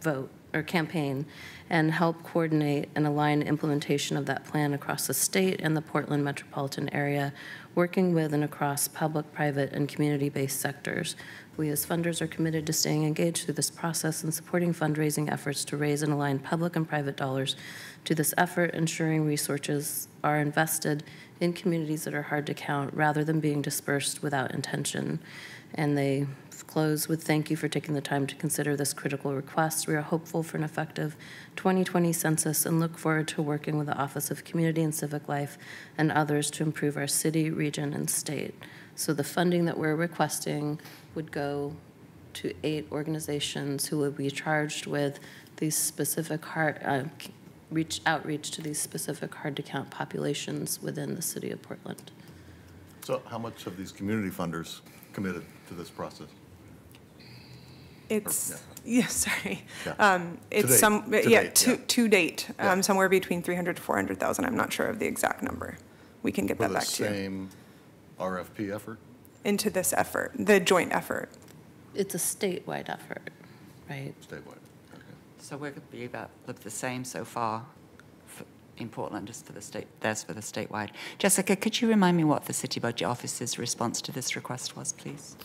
[SPEAKER 8] vote or campaign and help coordinate and align implementation of that plan across the state and the Portland metropolitan area, working with and across public, private, and community-based sectors. We as funders are committed to staying engaged through this process and supporting fundraising efforts to raise and align public and private dollars to this effort, ensuring resources are invested in communities that are hard to count rather than being dispersed without intention. And they close with thank you for taking the time to consider this critical request. We are hopeful for an effective 2020 census and look forward to working with the Office of Community and Civic Life and others to improve our city, region, and state. So the funding that we're requesting would go to 8 organizations who would be charged with these specific outreach to these specific hard-to-count populations within the city of Portland.
[SPEAKER 6] So how much have these community funders committed to this process?
[SPEAKER 14] It's, sorry.
[SPEAKER 6] Yeah.
[SPEAKER 14] It's to date,
[SPEAKER 6] Yeah.
[SPEAKER 14] somewhere between 300 to 400,000. I'm not sure of the exact number. We can get that back to you.
[SPEAKER 6] For the same RFP effort?
[SPEAKER 14] Into this effort, the joint effort.
[SPEAKER 8] It's a statewide effort, right?
[SPEAKER 6] Statewide.
[SPEAKER 5] So we're going to be about the same so far in Portland as for the state, there's for the statewide. Jessica, could you remind me what the City Budget Office's response to this request was, please?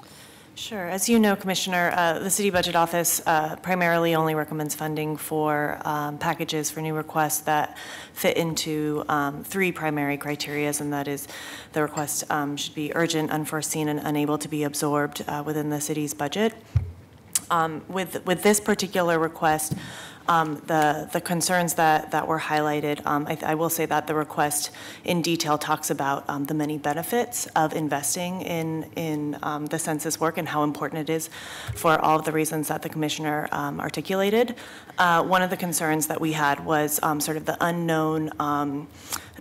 [SPEAKER 3] Sure. As you know, Commissioner, the City Budget Office primarily only recommends funding for packages for new requests that fit into 3 primary criteria, and that is the request should be urgent, unforeseen, and unable to be absorbed within the city's budget. With this particular request, the concerns that were highlighted, I will say that the request in detail talks about the many benefits of investing in the census work and how important it is for all of the reasons that the Commissioner articulated. One of the concerns that we had was sort of the unknown,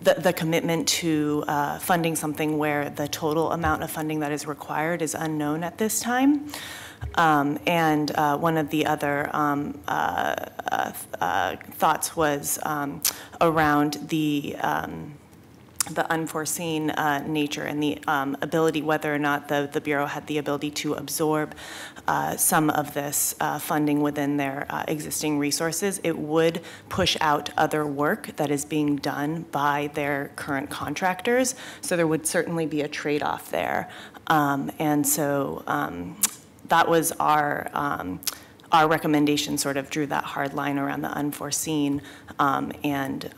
[SPEAKER 3] the commitment to funding something where the total amount of funding that is required is unknown at this time. And one of the other thoughts was around the unforeseen nature and the ability, whether or not the Bureau had the ability to absorb some of this funding within their existing resources. It would push out other work that is being done by their current contractors, so there would certainly be a trade-off there. And so that was our recommendation, sort of drew that hard line around the unforeseen and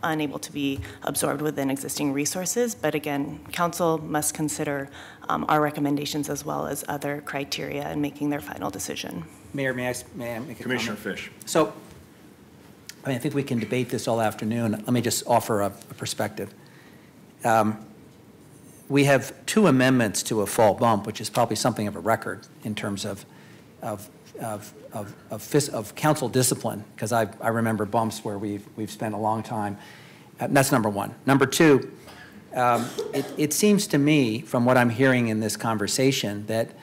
[SPEAKER 3] unable to be absorbed within existing resources. But again, council must consider our recommendations as well as other criteria in making their final decision.
[SPEAKER 7] Mayor, may I make a
[SPEAKER 1] Commissioner
[SPEAKER 7] comment?
[SPEAKER 1] Fish.
[SPEAKER 7] So, I think we can debate this all afternoon. Let me just offer a perspective. We have 2 amendments to a fall bump, which is probably something of a record in terms of council discipline, because I remember bumps where we've spent a long time. That's number 1. Number 2, it seems to me, from what I'm hearing in this conversation, that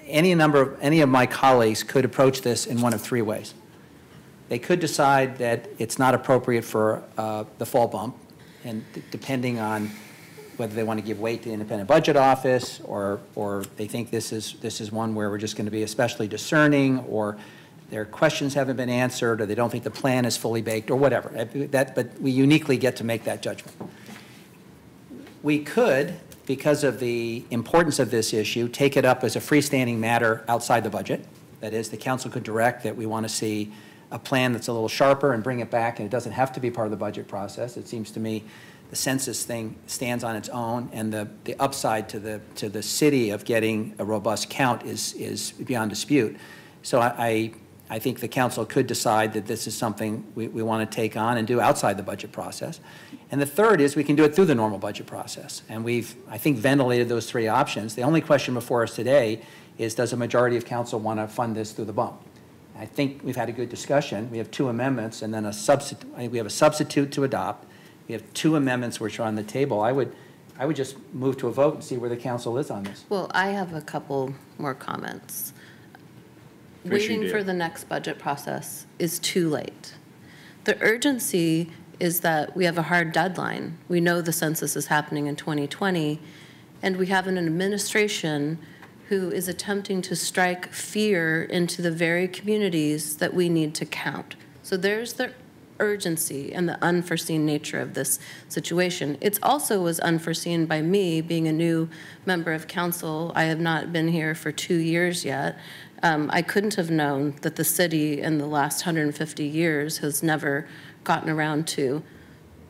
[SPEAKER 7] any of my colleagues could approach this in one of 3 ways. They could decide that it's not appropriate for the fall bump, and depending on whether they want to give weight to the Independent Budget Office, or they think this is one where we're just going to be especially discerning, or their questions haven't been answered, or they don't think the plan is fully baked, or whatever. But we uniquely get to make that judgment. We could, because of the importance of this issue, take it up as a freestanding matter outside the budget. That is, the council could direct that we want to see a plan that's a little sharper and bring it back, and it doesn't have to be part of the budget process. It seems to me the census thing stands on its own, and the upside to the city of getting a robust count is beyond dispute. So I think the council could decide that this is something we want to take on and do outside the budget process. And the third is we can do it through the normal budget process. And we've, I think, ventilated those 3 options. The only question before us today is, does a majority of council want to fund this through the bump? I think we've had a good discussion. We have 2 amendments and then a substitute. I think we have a substitute to adopt. We have 2 amendments which are on the table. I would I would just move to a vote and see where the council is on this.
[SPEAKER 8] Well, I have a couple more comments.
[SPEAKER 1] Wish you
[SPEAKER 8] Waiting
[SPEAKER 1] did.
[SPEAKER 8] for the next budget process is too late. The urgency is that we have a hard deadline. We know the census is happening in 2020, and we have an administration who is attempting to strike fear into the very communities that we need to count. So there's the urgency and the unforeseen nature of this situation. It also was unforeseen by me being a new member of council. I have not been here for 2 years yet. I couldn't have known that the city in the last 150 years has never gotten around to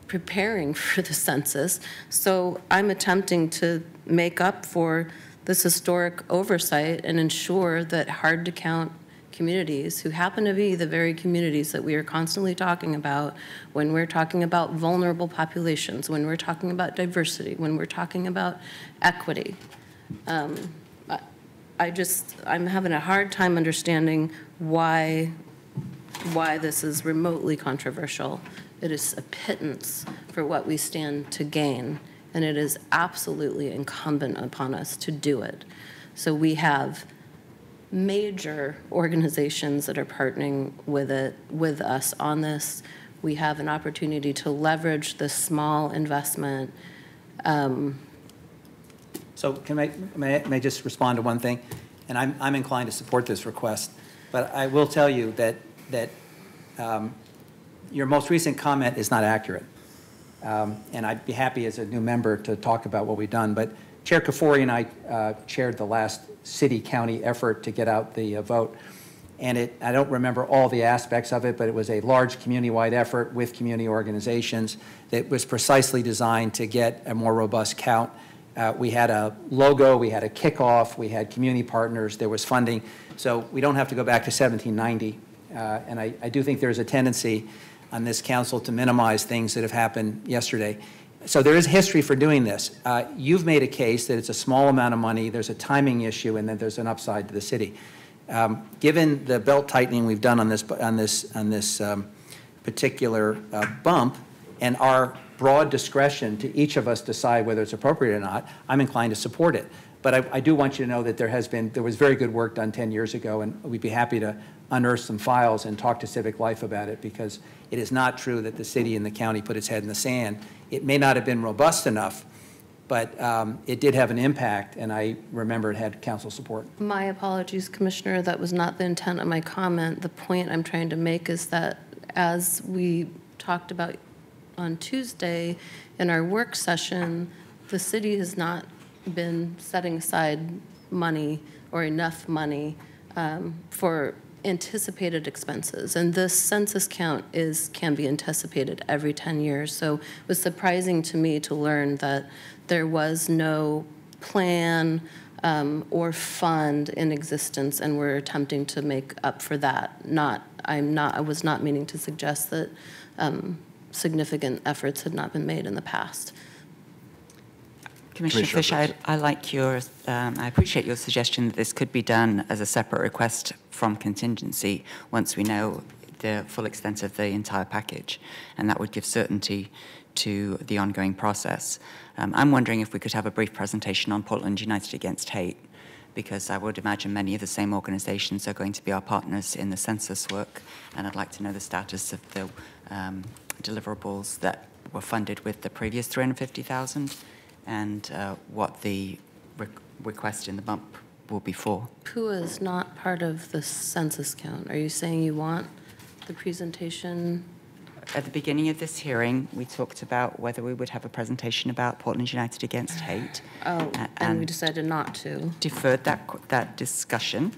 [SPEAKER 8] preparing for the census. So I'm attempting to make up for this historic oversight and ensure that hard to count communities, who happen to be the very communities that we are constantly talking about when we're talking about vulnerable populations, when we're talking about diversity, when we're talking about equity. I'm having a hard time understanding why this is remotely controversial. It is a pittance for what we stand to gain, and it is absolutely incumbent upon us to do it. So we have major organizations that are partnering with us on this. We have an opportunity to leverage this small investment.
[SPEAKER 7] So may I just respond to one thing? And I'm inclined to support this request, but I will tell you that your most recent comment is not accurate. And I'd be happy as a new member to talk about what we've done. But Chair Kafori and I chaired the last city-county effort to get out the vote. And I don't remember all the aspects of it, but it was a large community-wide effort with community organizations that was precisely designed to get a more robust count. We had a logo, we had a kickoff, we had community partners, there was funding. So we don't have to go back to 1790. And I do think there's a tendency on this council to minimize things that have happened yesterday. So there is history for doing this. You've made a case that it's a small amount of money, there's a timing issue, and then there's an upside to the city. Given the belt tightening we've done on this particular bump, and our broad discretion to each of us decide whether it's appropriate or not, I'm inclined to support it. But I do want you to know that there was very good work done 10 years ago, and we'd be happy to unearth some files and talk to Civic Life about it, because it is not true that the city and the county put its head in the sand. It may not have been robust enough, but it did have an impact, and I remember it had council support.
[SPEAKER 8] My apologies, Commissioner. That was not the intent of my comment. The point I'm trying to make is that as we talked about on Tuesday in our work session, the city has not been setting aside money or enough money for anticipated expenses. And this census count can be anticipated every 10 years. So it was surprising to me to learn that there was no plan or fund in existence, and we're attempting to make up for that. I was not meaning to suggest that significant efforts had not been made in the past.
[SPEAKER 5] Commissioner Fish, I like I appreciate your suggestion that this could be done as a separate request from contingency once we know the full extent of the entire package, and that would give certainty to the ongoing process. I'm wondering if we could have a brief presentation on Portland United Against Hate, because I would imagine many of the same organizations are going to be our partners in the census work, and I'd like to know the status of the deliverables that were funded with the previous $350,000 and what the request in the bump will be for.
[SPEAKER 8] PUA is not part of the census count. Are you saying you want the presentation?
[SPEAKER 5] At the beginning of this hearing, we talked about whether we would have a presentation about Portland United Against Hate.
[SPEAKER 8] Oh, and we decided not to.
[SPEAKER 5] Deferred that discussion.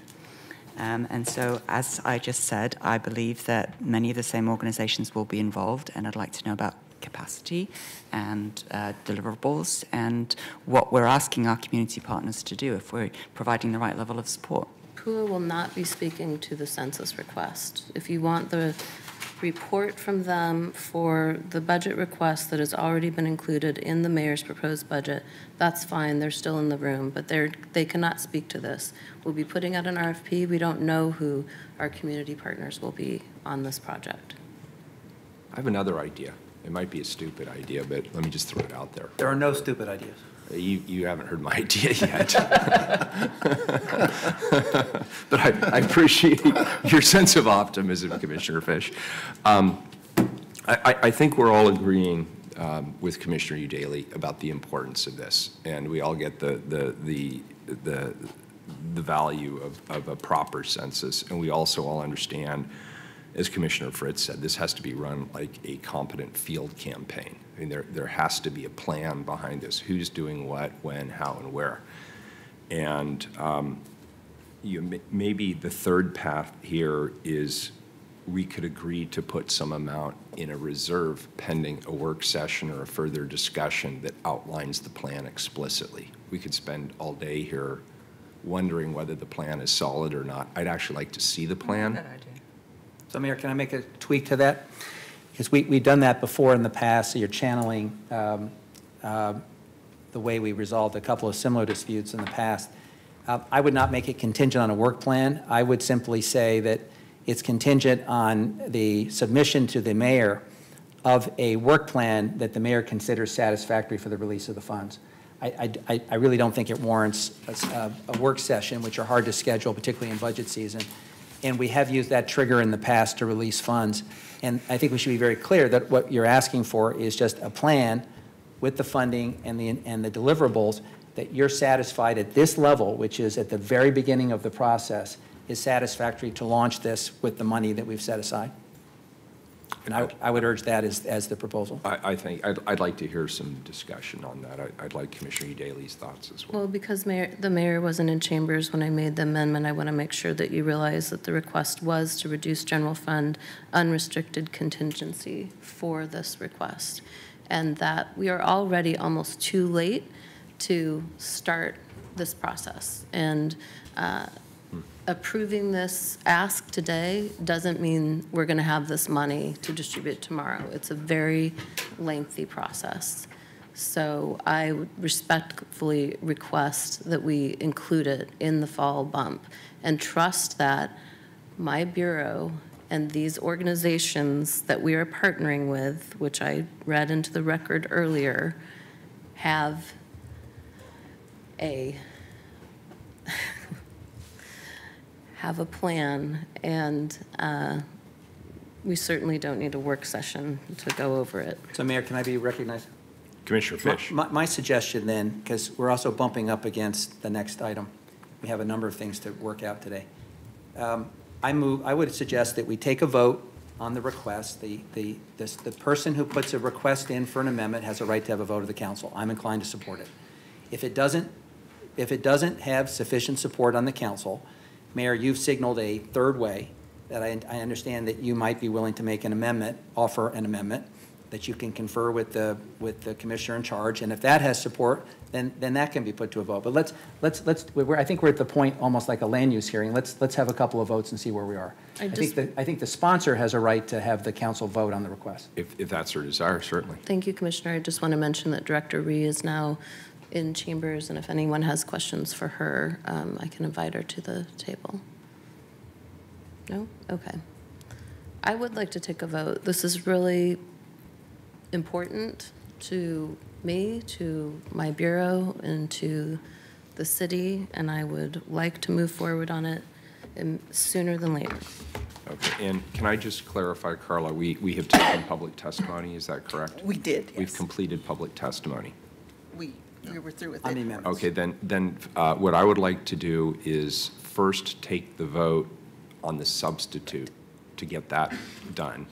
[SPEAKER 5] And so, as I just said, I believe that many of the same organizations will be involved, and I'd like to know about capacity and deliverables and what we're asking our community partners to do if we're providing the right level of support.
[SPEAKER 8] PUA will not be speaking to the census request. If you want the report from them for the budget request that has already been included in the mayor's proposed budget, that's fine. They're still in the room, but they cannot speak to this. We'll be putting out an RFP. We don't know who our community partners will be on this project.
[SPEAKER 1] I have another idea. It might be a stupid idea, but let me just throw it out there.
[SPEAKER 7] There are no stupid ideas.
[SPEAKER 1] You haven't heard my idea yet. But I appreciate your sense of optimism, Commissioner Fish. I think we're all agreeing with Commissioner Udaly about the importance of this, and we all get the value of a proper census, and we also all understand, as Commissioner Fritz said, this has to be run like a competent field campaign. I mean, there has to be a plan behind this. Who's doing what, when, how, and where. And maybe the third path here is we could agree to put some amount in a reserve pending a work session or a further discussion that outlines the plan explicitly. We could spend all day here wondering whether the plan is solid or not. I'd actually like to see the plan.
[SPEAKER 5] Good idea.
[SPEAKER 7] So Mayor, can I make a tweak to that? Because we've done that before in the past, so you're channeling the way we resolved a couple of similar disputes in the past. I would not make it contingent on a work plan. I would simply say that it's contingent on the submission to the mayor of a work plan that the mayor considers satisfactory for the release of the funds. I really don't think it warrants a work session, which are hard to schedule, particularly in budget season. And we have used that trigger in the past to release funds. And I think we should be very clear that what you're asking for is just a plan with the funding and the deliverables that you're satisfied at this level, which is at the very beginning of the process, is satisfactory to launch this with the money that we've set aside. And I would urge that as the proposal.
[SPEAKER 1] I think I'd like to hear some discussion on that. I'd like Commissioner Udaly's thoughts as well.
[SPEAKER 8] Well, because the mayor wasn't in chambers when I made the amendment, I want to make sure that you realize that the request was to reduce general fund unrestricted contingency for this request, and that we are already almost too late to start this process. And approving this ask today doesn't mean we're going to have this money to distribute tomorrow. It's a very lengthy process. So I would respectfully request that we include it in the fall bump and trust that my bureau and these organizations that we are partnering with, which I read into the record earlier, have a plan, and we certainly don't need a work session to go over it.
[SPEAKER 7] So Mayor, can I be recognized?
[SPEAKER 1] Commissioner Fish.
[SPEAKER 7] My suggestion then, because we're also bumping up against the next item, we have a number of things to work out today. I would suggest that we take a vote on the request. The person who puts a request in for an amendment has a right to have a vote of the council. I'm inclined to support it. If it doesn't have sufficient support on the council, Mayor, you've signaled a third way that I understand that you might be willing to make an amendment, offer an amendment, that you can confer with the commissioner in charge, and if that has support, then that can be put to a vote. But I think we're at the point almost like a land use hearing. Let's have a couple of votes and see where we are. I think the sponsor has a right to have the council vote on the request.
[SPEAKER 1] If that's her desire, certainly.
[SPEAKER 8] Thank you, Commissioner. I just want to mention that Director Rhee is now in chambers, and if anyone has questions for her, I can invite her to the table. No? Okay. I would like to take a vote. This is really important to me, to my bureau, and to the city, and I would like to move forward on it sooner than later.
[SPEAKER 1] Okay, and can I just clarify, Carla, we have taken public testimony, is that correct?
[SPEAKER 2] We did, yes.
[SPEAKER 1] We've completed public testimony.
[SPEAKER 2] We were through with it.
[SPEAKER 1] Okay, then what I would like to do is first take the vote on the substitute to get that done,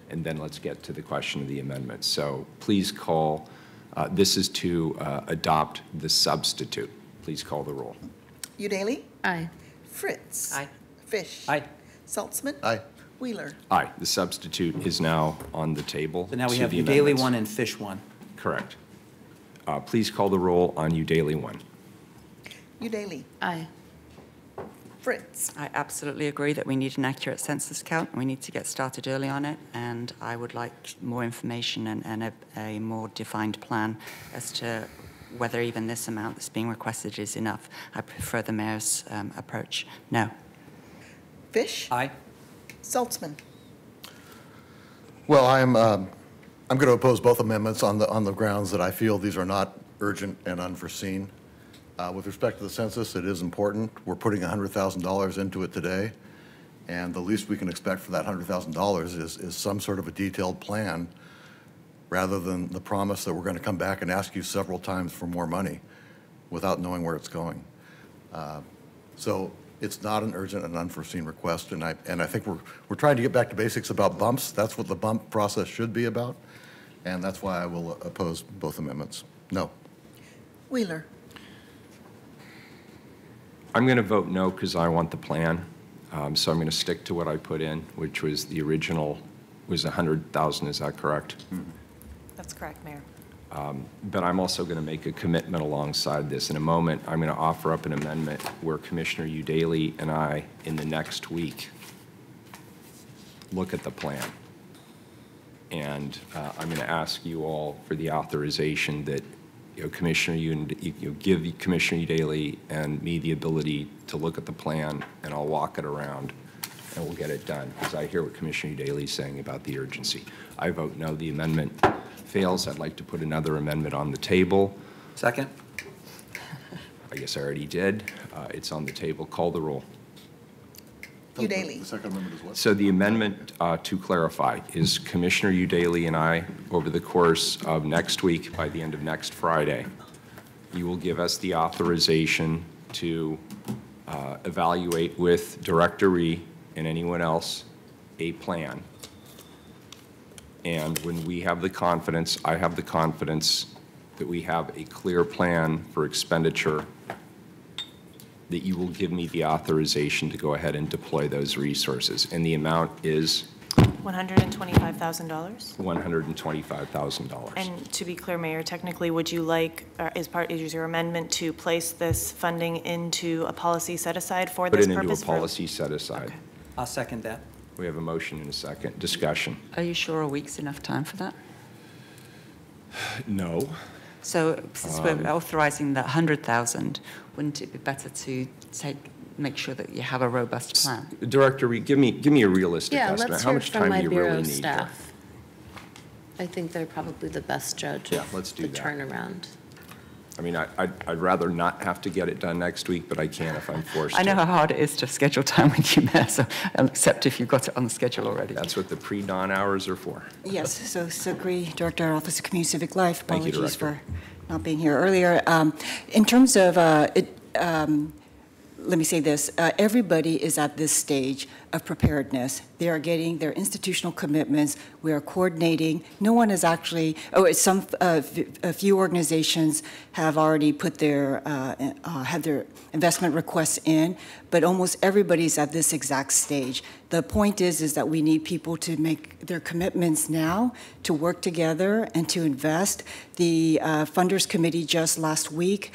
[SPEAKER 1] and then let's get to the question of the amendment. So please call, this is to adopt the substitute. Please call the roll.
[SPEAKER 2] Udaly?
[SPEAKER 8] Aye.
[SPEAKER 2] Fritz?
[SPEAKER 5] Aye.
[SPEAKER 2] Fish?
[SPEAKER 7] Aye.
[SPEAKER 2] Saltzman?
[SPEAKER 6] Aye.
[SPEAKER 2] Wheeler?
[SPEAKER 1] Aye, the substitute is now on the table.
[SPEAKER 7] So now we
[SPEAKER 1] to
[SPEAKER 7] have
[SPEAKER 1] the
[SPEAKER 7] Udaly
[SPEAKER 1] amendments.
[SPEAKER 7] 1 and Fish 1.
[SPEAKER 1] Correct. Please call the roll on Udaly 1.
[SPEAKER 2] Udaly?
[SPEAKER 8] Aye.
[SPEAKER 2] Fritz?
[SPEAKER 5] I absolutely agree that we need an accurate census count, and we need to get started early on it, and I would like more information and a more defined plan as to whether even this amount that's being requested is enough. I prefer the mayor's approach. No.
[SPEAKER 2] Fish?
[SPEAKER 7] Aye.
[SPEAKER 2] Saltzman?
[SPEAKER 6] Well, I'm going to oppose both amendments on the grounds that I feel these are not urgent and unforeseen. With respect to the census, it is important. We're putting $100,000 into it today, and the least we can expect for that $100,000 is some sort of a detailed plan rather than the promise that we're going to come back and ask you several times for more money without knowing where it's going. So it's not an urgent and unforeseen request, and I think we're trying to get back to basics about bumps. That's what the bump process should be about, and that's why I will oppose both amendments. No.
[SPEAKER 2] Wheeler.
[SPEAKER 1] I'm going to vote no because I want the plan. So I'm going to stick to what I put in, which was the original was 100,000. Is that correct?
[SPEAKER 6] Mm-hmm.
[SPEAKER 3] That's correct, Mayor.
[SPEAKER 1] But I'm also going to make a commitment alongside this. In a moment, I'm going to offer up an amendment where Commissioner Udaley and I, in the next week, look at the plan. And I'm going to ask you all for the authorization that Commissioner, give Commissioner Udaley and me the ability to look at the plan, and I'll walk it around, and we'll get it done. Because I hear what Commissioner Udaley is saying about the urgency. I vote no. The amendment fails. I'd like to put another amendment on the table.
[SPEAKER 7] Second.
[SPEAKER 1] I guess I already did. It's on the table. Call the roll.
[SPEAKER 2] Udaley.
[SPEAKER 6] The second amendment is what?
[SPEAKER 1] So the amendment, to clarify, is Commissioner Udaley and I, over the course of next week, by the end of next Friday, you will give us the authorization to evaluate with Director Rhee and anyone else a plan. And when we have the confidence, I have the confidence that we have a clear plan for expenditure, that you will give me the authorization to go ahead and deploy those resources. And the amount is?
[SPEAKER 3] $125,000.
[SPEAKER 1] $125,000.
[SPEAKER 3] And to be clear, Mayor, technically, would you like, is your amendment to place this funding into a policy set aside for this purpose?
[SPEAKER 1] Put it into a policy set aside.
[SPEAKER 3] Okay.
[SPEAKER 7] I'll second that.
[SPEAKER 1] We have a motion and a second. Discussion.
[SPEAKER 5] Are you sure a week's enough time for that?
[SPEAKER 1] No.
[SPEAKER 5] So since we're authorizing that 100,000, wouldn't it be better to make sure that you have a robust plan?
[SPEAKER 1] Director Rhee, give me a realistic
[SPEAKER 8] Yeah,
[SPEAKER 1] estimate.
[SPEAKER 8] let's
[SPEAKER 1] How
[SPEAKER 8] hear
[SPEAKER 1] much
[SPEAKER 8] from
[SPEAKER 1] time
[SPEAKER 8] my
[SPEAKER 1] do you
[SPEAKER 8] bureau
[SPEAKER 1] really need?
[SPEAKER 8] staff. I think they're probably the best judge
[SPEAKER 1] Yeah,
[SPEAKER 8] of
[SPEAKER 1] let's do
[SPEAKER 8] the
[SPEAKER 1] that.
[SPEAKER 8] turnaround.
[SPEAKER 1] I mean, I'd rather not have to get it done next week, but I can if I'm forced to.
[SPEAKER 5] I know how hard it is to schedule time with you, Mayor, so I'll accept if you've got it on the schedule already.
[SPEAKER 1] That's what the pre-dawn hours are for.
[SPEAKER 15] Yes, so Sukri, Director, Office of Community Civic Life.
[SPEAKER 1] Thank you,
[SPEAKER 15] Apologies
[SPEAKER 1] Director.
[SPEAKER 15] for not being here earlier. In terms of, let me say this, everybody is at this stage of preparedness. They are getting their institutional commitments. We are coordinating. No one is actually, a few organizations have already put had their investment requests in, but almost everybody's at this exact stage. The point is that we need people to make their commitments now, to work together and to invest. The Funders Committee just last week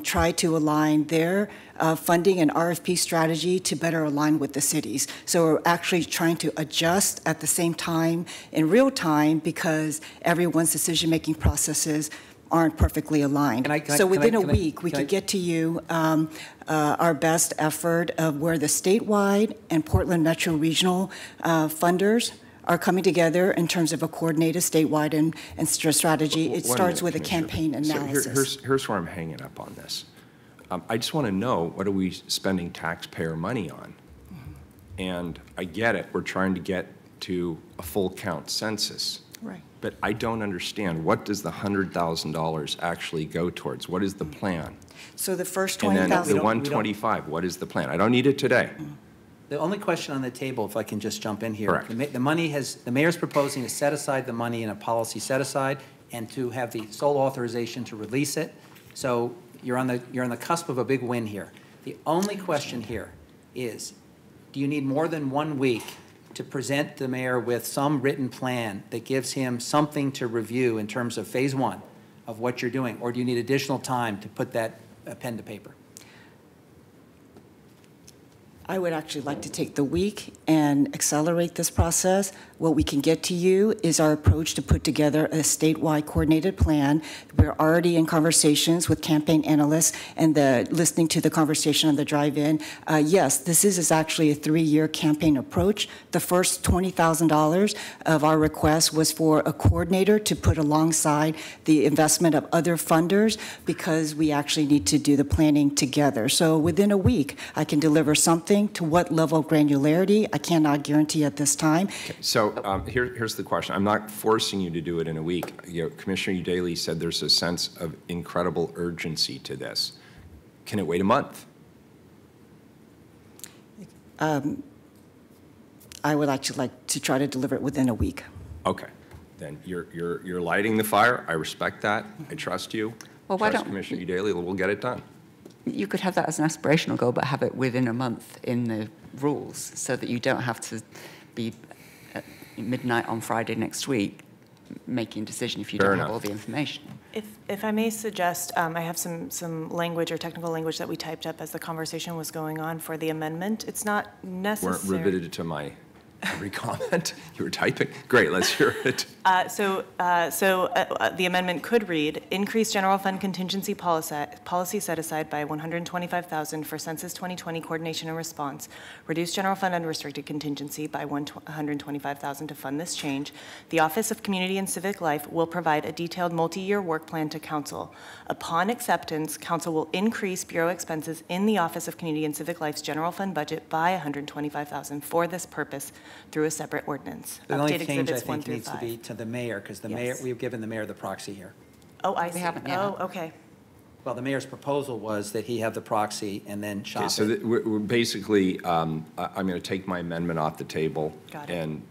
[SPEAKER 15] tried to align their funding and RFP strategy to better align with the cities. So we're actually trying to adjust at the same time in real time because everyone's decision-making processes aren't perfectly aligned. So within a week, we could get to you our best effort of where the statewide and Portland Metro Regional funders are coming together in terms of a coordinated statewide and strategy. It starts with a campaign analysis.
[SPEAKER 1] So here's where I'm hanging up on this. I just want to know, what are we spending taxpayer money on? And I get it, we're trying to get to a full count census.
[SPEAKER 15] Right.
[SPEAKER 1] But I don't understand, what does the $100,000 actually go towards? What is the plan?
[SPEAKER 15] So the first
[SPEAKER 1] And then
[SPEAKER 15] 20,000.
[SPEAKER 1] the 125, what is the plan? I don't need it today.
[SPEAKER 7] The only question on the table, if I can just jump in here.
[SPEAKER 1] Correct.
[SPEAKER 7] The money the mayor's proposing to set aside the money in a policy set aside and to have the sole authorization to release it. So you're on the cusp of a big win here. The only question here is, do you need more than 1 week to present the mayor with some written plan that gives him something to review in terms of phase 1 of what you're doing? Or do you need additional time to put that pen to paper?
[SPEAKER 15] I would actually like to take the week and accelerate this process. What we can get to you is our approach to put together a statewide coordinated plan. We're already in conversations with campaign analysts and listening to the conversation on the drive-in. Yes, this is actually a 3-year campaign approach. The first $20,000 of our request was for a coordinator to put alongside the investment of other funders because we actually need to do the planning together. So within a week, I can deliver something. To what level of granularity, I cannot guarantee at this time.
[SPEAKER 1] Okay, so here's the question. I'm not forcing you to do it in a week. Commissioner Udaley said there's a sense of incredible urgency to this. Can it wait a month?
[SPEAKER 15] I would actually like to try to deliver it within a week.
[SPEAKER 1] Okay, then you're lighting the fire. I respect that. I trust you.
[SPEAKER 5] Well, why
[SPEAKER 1] Trust
[SPEAKER 5] don't
[SPEAKER 1] Commissioner Udaley. We'll get it done.
[SPEAKER 5] You could have that as an aspirational goal, but have it within a month in the rules so that you don't have to be at midnight on Friday next week making a decision if you don't have all the information.
[SPEAKER 3] If I may suggest, I have some language or technical language that we typed up as the conversation was going on for the amendment. It's not necessary.
[SPEAKER 1] Weren't riveted to my every comment you were typing. Great, let's hear it.
[SPEAKER 3] The amendment could read, increase general fund contingency policy set aside by $125,000 for Census 2020 coordination and response, reduce general fund unrestricted contingency by $125,000 to fund this change. The Office of Community and Civic Life will provide a detailed multi-year work plan to Council. Upon acceptance, Council will increase Bureau expenses in the Office of Community and Civic Life's general fund budget by $125,000 for this purpose through a separate ordinance.
[SPEAKER 7] The only
[SPEAKER 3] Update
[SPEAKER 7] change, I
[SPEAKER 3] exhibits 1
[SPEAKER 7] think,
[SPEAKER 3] through
[SPEAKER 7] needs to
[SPEAKER 3] 5.
[SPEAKER 7] be to the mayor, because the mayor,
[SPEAKER 3] Yes.
[SPEAKER 7] we've given the mayor the proxy here.
[SPEAKER 3] Oh, I see.
[SPEAKER 5] haven't yet.
[SPEAKER 3] Oh, okay.
[SPEAKER 7] Well, the mayor's proposal was that he have the proxy and then shop
[SPEAKER 1] Okay, so
[SPEAKER 7] it.
[SPEAKER 1] we're basically, I'm going to take my amendment off the table
[SPEAKER 3] Got it.
[SPEAKER 1] and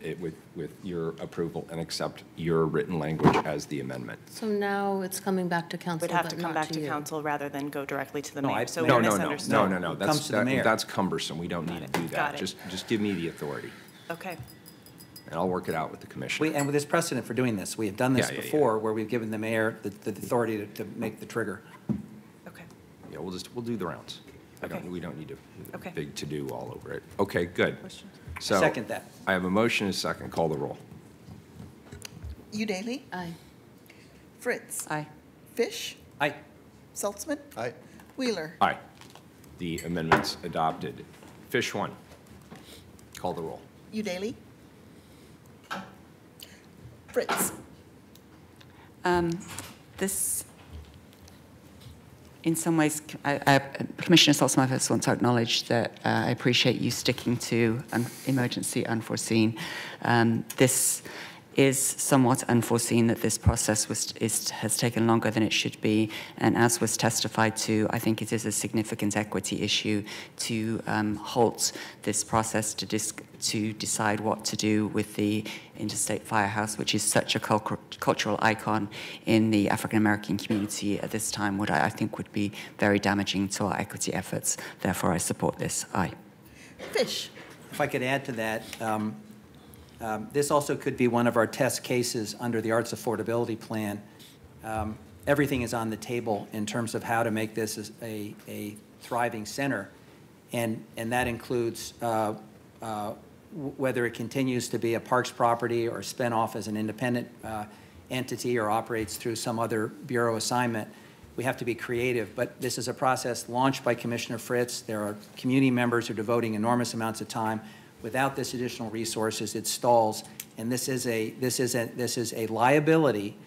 [SPEAKER 1] with your approval and accept your written language as the amendment.
[SPEAKER 8] So now it's coming back to council,
[SPEAKER 3] Would have
[SPEAKER 8] but
[SPEAKER 3] to come
[SPEAKER 8] not
[SPEAKER 3] back to
[SPEAKER 8] you.
[SPEAKER 3] council rather than go directly to the
[SPEAKER 7] No,
[SPEAKER 3] mayor.
[SPEAKER 7] I-
[SPEAKER 3] So
[SPEAKER 7] no,
[SPEAKER 3] we
[SPEAKER 7] no,
[SPEAKER 3] misunderstood.
[SPEAKER 1] No.
[SPEAKER 7] It comes to the mayor.
[SPEAKER 1] That's cumbersome. We don't need to do
[SPEAKER 3] Got
[SPEAKER 1] that.
[SPEAKER 3] it.
[SPEAKER 1] Just give me the authority,
[SPEAKER 3] Okay.
[SPEAKER 1] and I'll work it out with the commissioner.
[SPEAKER 7] And with this precedent for doing this, we have done this
[SPEAKER 1] Yeah.
[SPEAKER 7] before, where we've given the mayor the authority to make the trigger.
[SPEAKER 3] Okay.
[SPEAKER 1] Yeah, we'll do the rounds.
[SPEAKER 3] Okay.
[SPEAKER 1] We don't need
[SPEAKER 3] Okay.
[SPEAKER 1] a big to-do all over it. Okay, good. So
[SPEAKER 7] Second that.
[SPEAKER 1] I have a motion and a second. Call the roll.
[SPEAKER 2] Udaley?
[SPEAKER 8] Aye.
[SPEAKER 2] Fritz?
[SPEAKER 5] Aye.
[SPEAKER 2] Fish?
[SPEAKER 7] Aye.
[SPEAKER 2] Saltzman?
[SPEAKER 6] Aye.
[SPEAKER 2] Wheeler?
[SPEAKER 1] Aye. The amendment's adopted. Fish 1. Call the roll.
[SPEAKER 2] Udaley? Fritz?
[SPEAKER 5] This, in some ways, Commissioner Saltzman, I just want to acknowledge that I appreciate you sticking to emergency unforeseen. This is somewhat unforeseen that this process has taken longer than it should be, and as was testified to, I think it is a significant equity issue to halt this process to decide what to do with the Interstate Firehouse, which is such a cultural icon in the African American community at this time, what I think would be very damaging to our equity efforts. Therefore, I support this. Aye.
[SPEAKER 2] Fish?
[SPEAKER 7] If I could add to that, this also could be one of our test cases under the Arts Affordability Plan. Everything is on the table in terms of how to make this a thriving center, and that includes whether it continues to be a parks property or spin off as an independent entity or operates through some other bureau assignment. We have to be creative, but this is a process launched by Commissioner Fritz. There are community members who are devoting enormous amounts of time. Without this additional resources, it stalls, and this is a liability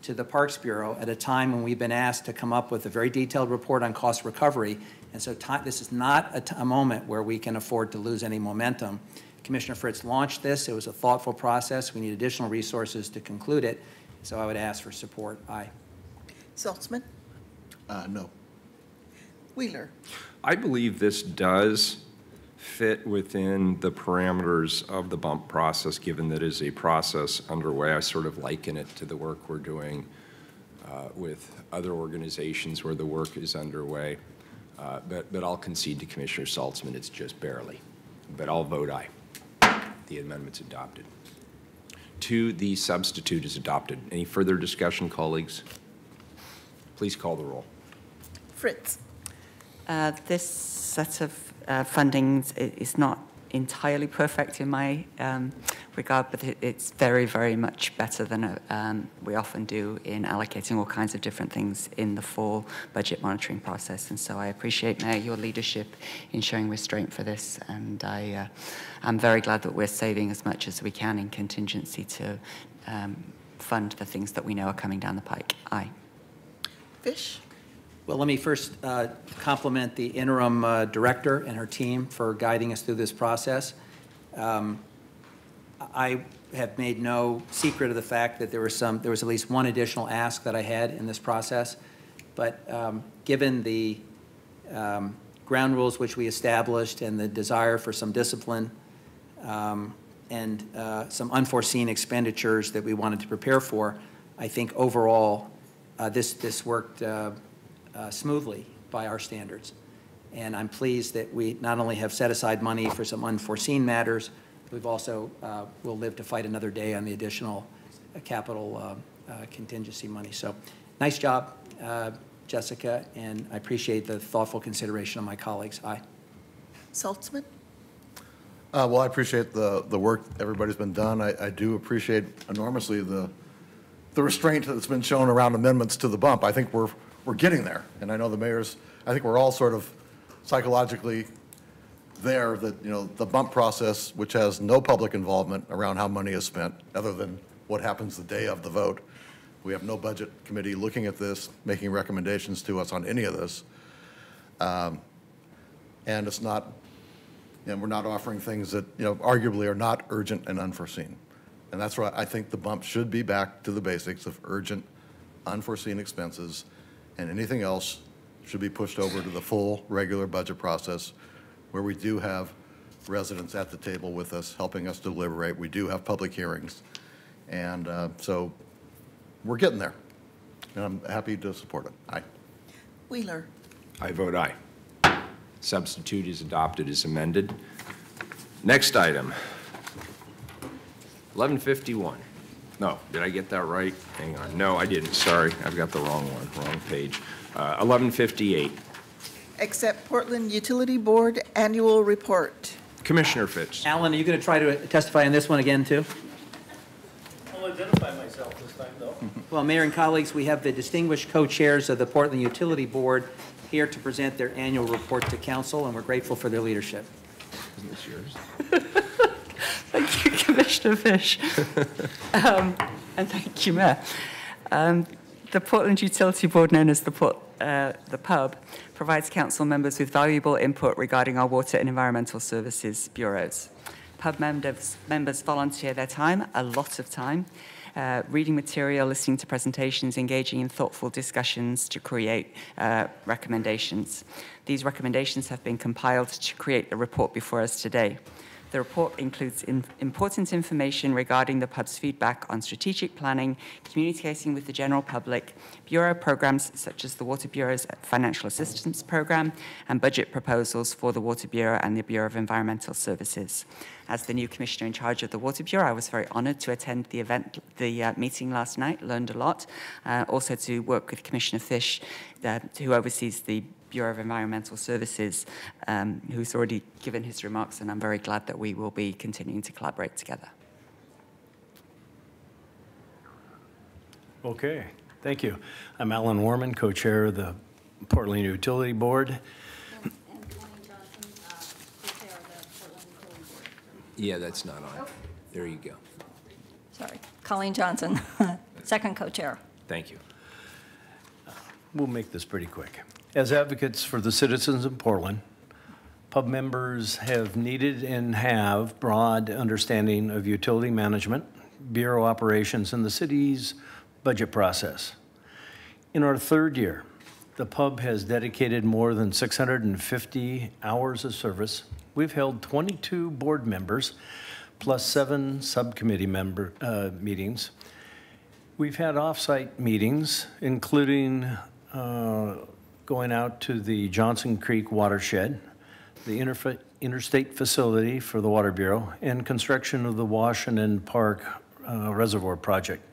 [SPEAKER 7] to the Parks Bureau at a time when we've been asked to come up with a very detailed report on cost recovery, and so this is not a moment where we can afford to lose any momentum. Commissioner Fritz launched this. It was a thoughtful process. We need additional resources to conclude it, so I would ask for support. Aye.
[SPEAKER 2] Saltzman?
[SPEAKER 6] No.
[SPEAKER 2] Wheeler?
[SPEAKER 1] I believe this does fit within the parameters of the bump process, given that it is a process underway. I sort of liken it to the work we're doing with other organizations where the work is underway. But I'll concede to Commissioner Saltzman, it's just barely. But I'll vote aye. The amendment's adopted. 2, the substitute is adopted. Any further discussion, colleagues? Please call the roll.
[SPEAKER 2] Fritz?
[SPEAKER 5] This set of funding is not entirely perfect in my regard, but it's very, very much better than we often do in allocating all kinds of different things in the fall budget monitoring process. And so I appreciate, Mayor, your leadership in showing restraint for this. And I'm very glad that we're saving as much as we can in contingency to fund the things that we know are coming down the pike. Aye.
[SPEAKER 2] Fish?
[SPEAKER 7] Well, let me first compliment the interim director and her team for guiding us through this process. I have made no secret of the fact that there was at least one additional ask that I had in this process. But given the ground rules which we established and the desire for some discipline and some unforeseen expenditures that we wanted to prepare for, I think overall this worked smoothly by our standards. And I'm pleased that we not only have set aside money for some unforeseen matters, we've also will live to fight another day on the additional capital contingency money. So nice job, Jessica, and I appreciate the thoughtful consideration of my colleagues. Aye.
[SPEAKER 2] Saltzman?
[SPEAKER 6] Well, I appreciate the work everybody's been done. I do appreciate enormously the restraint that's been shown around amendments to the bump. I think we're getting there. And I know the mayor's, I think we're all sort of psychologically there that, you know, the bump process, which has no public involvement around how money is spent, other than what happens the day of the vote. We have no budget committee looking at this, making recommendations to us on any of this. And it's not, and we're not offering things that, you know, arguably are not urgent and unforeseen. And that's why I think the bump should be back to the basics of urgent, unforeseen expenses, and anything else should be pushed over to the full regular budget process where we do have residents at the table with us, helping us deliberate. We do have public hearings. And so we're getting there. And I'm happy to support it. Aye.
[SPEAKER 2] Wheeler?
[SPEAKER 1] I vote aye. Substitute is adopted as amended. Next item, 1151. No, did I get that right? Hang on. No, I didn't. Sorry, I've got the wrong one, wrong page. 1158.
[SPEAKER 2] Accept Portland Utility Board Annual Report.
[SPEAKER 1] Commissioner Fitch.
[SPEAKER 7] Alan, are you going to try to testify on this one again, too?
[SPEAKER 12] I'll identify myself this time, though.
[SPEAKER 7] Well, Mayor and colleagues, we have the distinguished co-chairs of the Portland Utility Board here to present their annual report to council, and we're grateful for their leadership.
[SPEAKER 1] Isn't this yours?
[SPEAKER 5] Thank you, Commissioner Fish. And thank you, Mayor. The Portland Utility Board, known as the PUB, provides council members with valuable input regarding our water and environmental services bureaus. PUB members volunteer their time, a lot of time, reading material, listening to presentations, engaging in thoughtful discussions to create recommendations. These recommendations have been compiled to create the report before us today. The report includes important information regarding the PUB's feedback on strategic planning, communicating with the general public, Bureau programs such as the Water Bureau's Financial Assistance Program, and budget proposals for the Water Bureau and the Bureau of Environmental Services. As the new commissioner in charge of the Water Bureau, I was very honored to attend the meeting last night, learned a lot, also to work with Commissioner Fish, who oversees the Bureau of Environmental Services, who's already given his remarks, and I'm very glad that we will be continuing to collaborate together.
[SPEAKER 12] Okay, thank you. I'm Alan Warman, co-chair of the Portland Utility Board.
[SPEAKER 1] Yeah, that's not on. There you go.
[SPEAKER 13] Sorry, Colleen Johnson, second co-chair.
[SPEAKER 1] Thank you.
[SPEAKER 12] We'll make this pretty quick. As advocates for the citizens of Portland, PUB members have needed and have broad understanding of utility management, bureau operations, and the city's budget process. In our third year, the PUB has dedicated more than 650 hours of service. We've held 22 board members, plus 7 subcommittee meetings. We've had off-site meetings, including going out to the Johnson Creek watershed, the interstate facility for the Water Bureau, and construction of the Washington Park Reservoir project.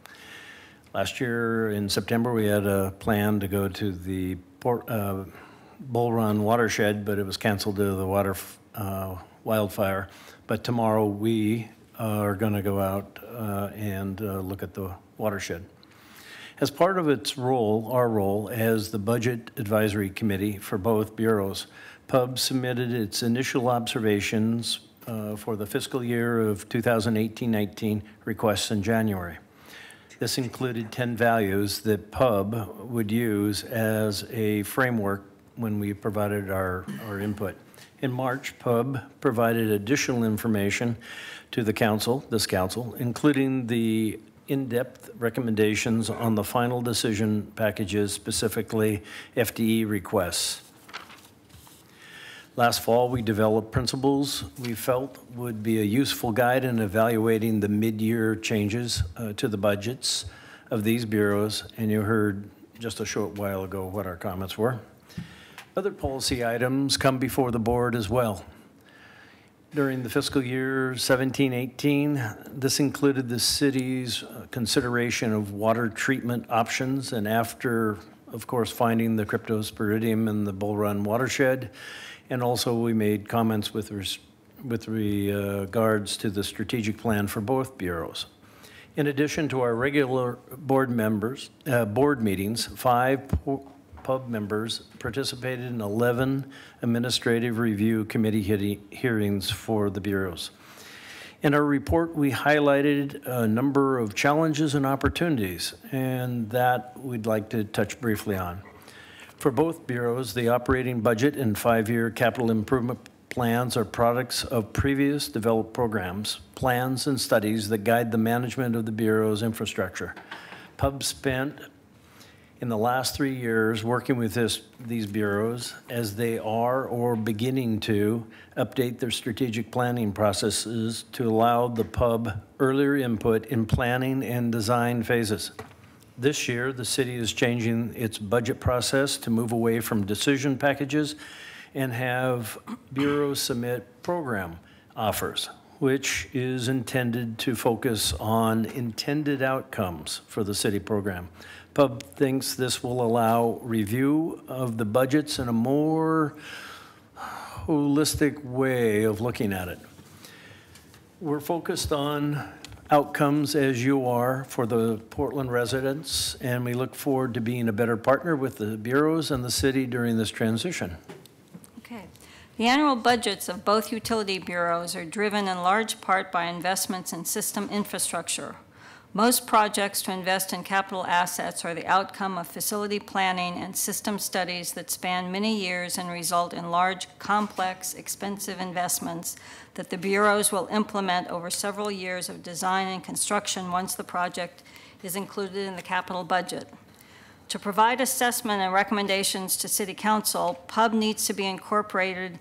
[SPEAKER 12] Last year in September, we had a plan to go to the Bull Run watershed, but it was canceled due to the wildfire. But tomorrow, we are going to go out and look at the watershed. As part of its role, our role as the Budget Advisory Committee for both bureaus, PUB submitted its initial observations for the fiscal year of 2018-19 requests in January. This included 10 values that PUB would use as a framework when we provided our input. In March, PUB provided additional information to the council, this council, including the in-depth recommendations on the final decision packages, specifically FTE requests. Last fall, we developed principles we felt would be a useful guide in evaluating the mid-year changes to the budgets of these bureaus, and you heard just a short while ago what our comments were. Other policy items come before the board as well. During the fiscal year 17-18, this included the city's consideration of water treatment options, and after, of course, finding the cryptosporidium in the Bull Run watershed, and also we made comments with regards to the strategic plan for both bureaus. In addition to our regular board meetings, 5 PUB members participated in 11 administrative review committee hearings for the bureaus. In our report, we highlighted a number of challenges and opportunities, and that we'd like to touch briefly on. For both bureaus, the operating budget and 5-year capital improvement plans are products of previous developed programs, plans, and studies that guide the management of the bureau's infrastructure. PUB spent in the last 3 years working with these bureaus as they are or beginning to update their strategic planning processes to allow the PUB earlier input in planning and design phases. This year, the city is changing its budget process to move away from decision packages and have bureaus submit program offers, which is intended to focus on intended outcomes for the city program. PUB thinks this will allow review of the budgets in a more holistic way of looking at it. We're focused on outcomes as you are for the Portland residents, and we look forward to being a better partner with the bureaus and the city during this transition.
[SPEAKER 13] Okay. The annual budgets of both utility bureaus are driven in large part by investments in system infrastructure. Most projects to invest in capital assets are the outcome of facility planning and system studies that span many years and result in large, complex, expensive investments that the bureaus will implement over several years of design and construction once the project is included in the capital budget. To provide assessment and recommendations to City Council, PUB needs to be incorporated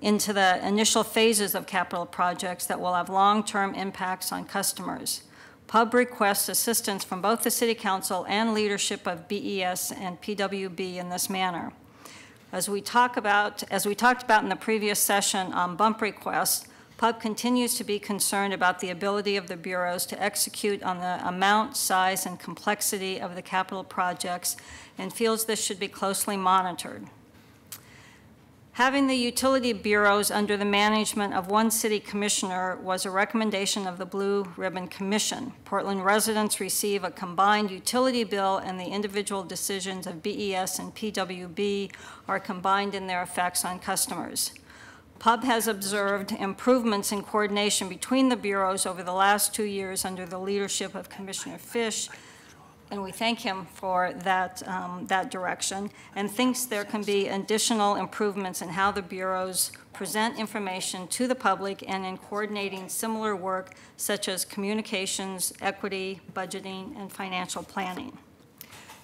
[SPEAKER 13] into the initial phases of capital projects that will have long-term impacts on customers. PUB requests assistance from both the City Council and leadership of BES and PWB in this manner. As we talked about in the previous session on bump requests, PUB continues to be concerned about the ability of the bureaus to execute on the amount, size, and complexity of the capital projects and feels this should be closely monitored. Having the utility bureaus under the management of one city commissioner was a recommendation of the Blue Ribbon Commission. Portland residents receive a combined utility bill, and the individual decisions of BES and PWB are combined in their effects on customers. PUB has observed improvements in coordination between the bureaus over the last 2 years under the leadership of Commissioner Fish, and we thank him for that, that direction, and thinks there can be additional improvements in how the bureaus present information to the public and in coordinating similar work such as communications, equity, budgeting, and financial planning.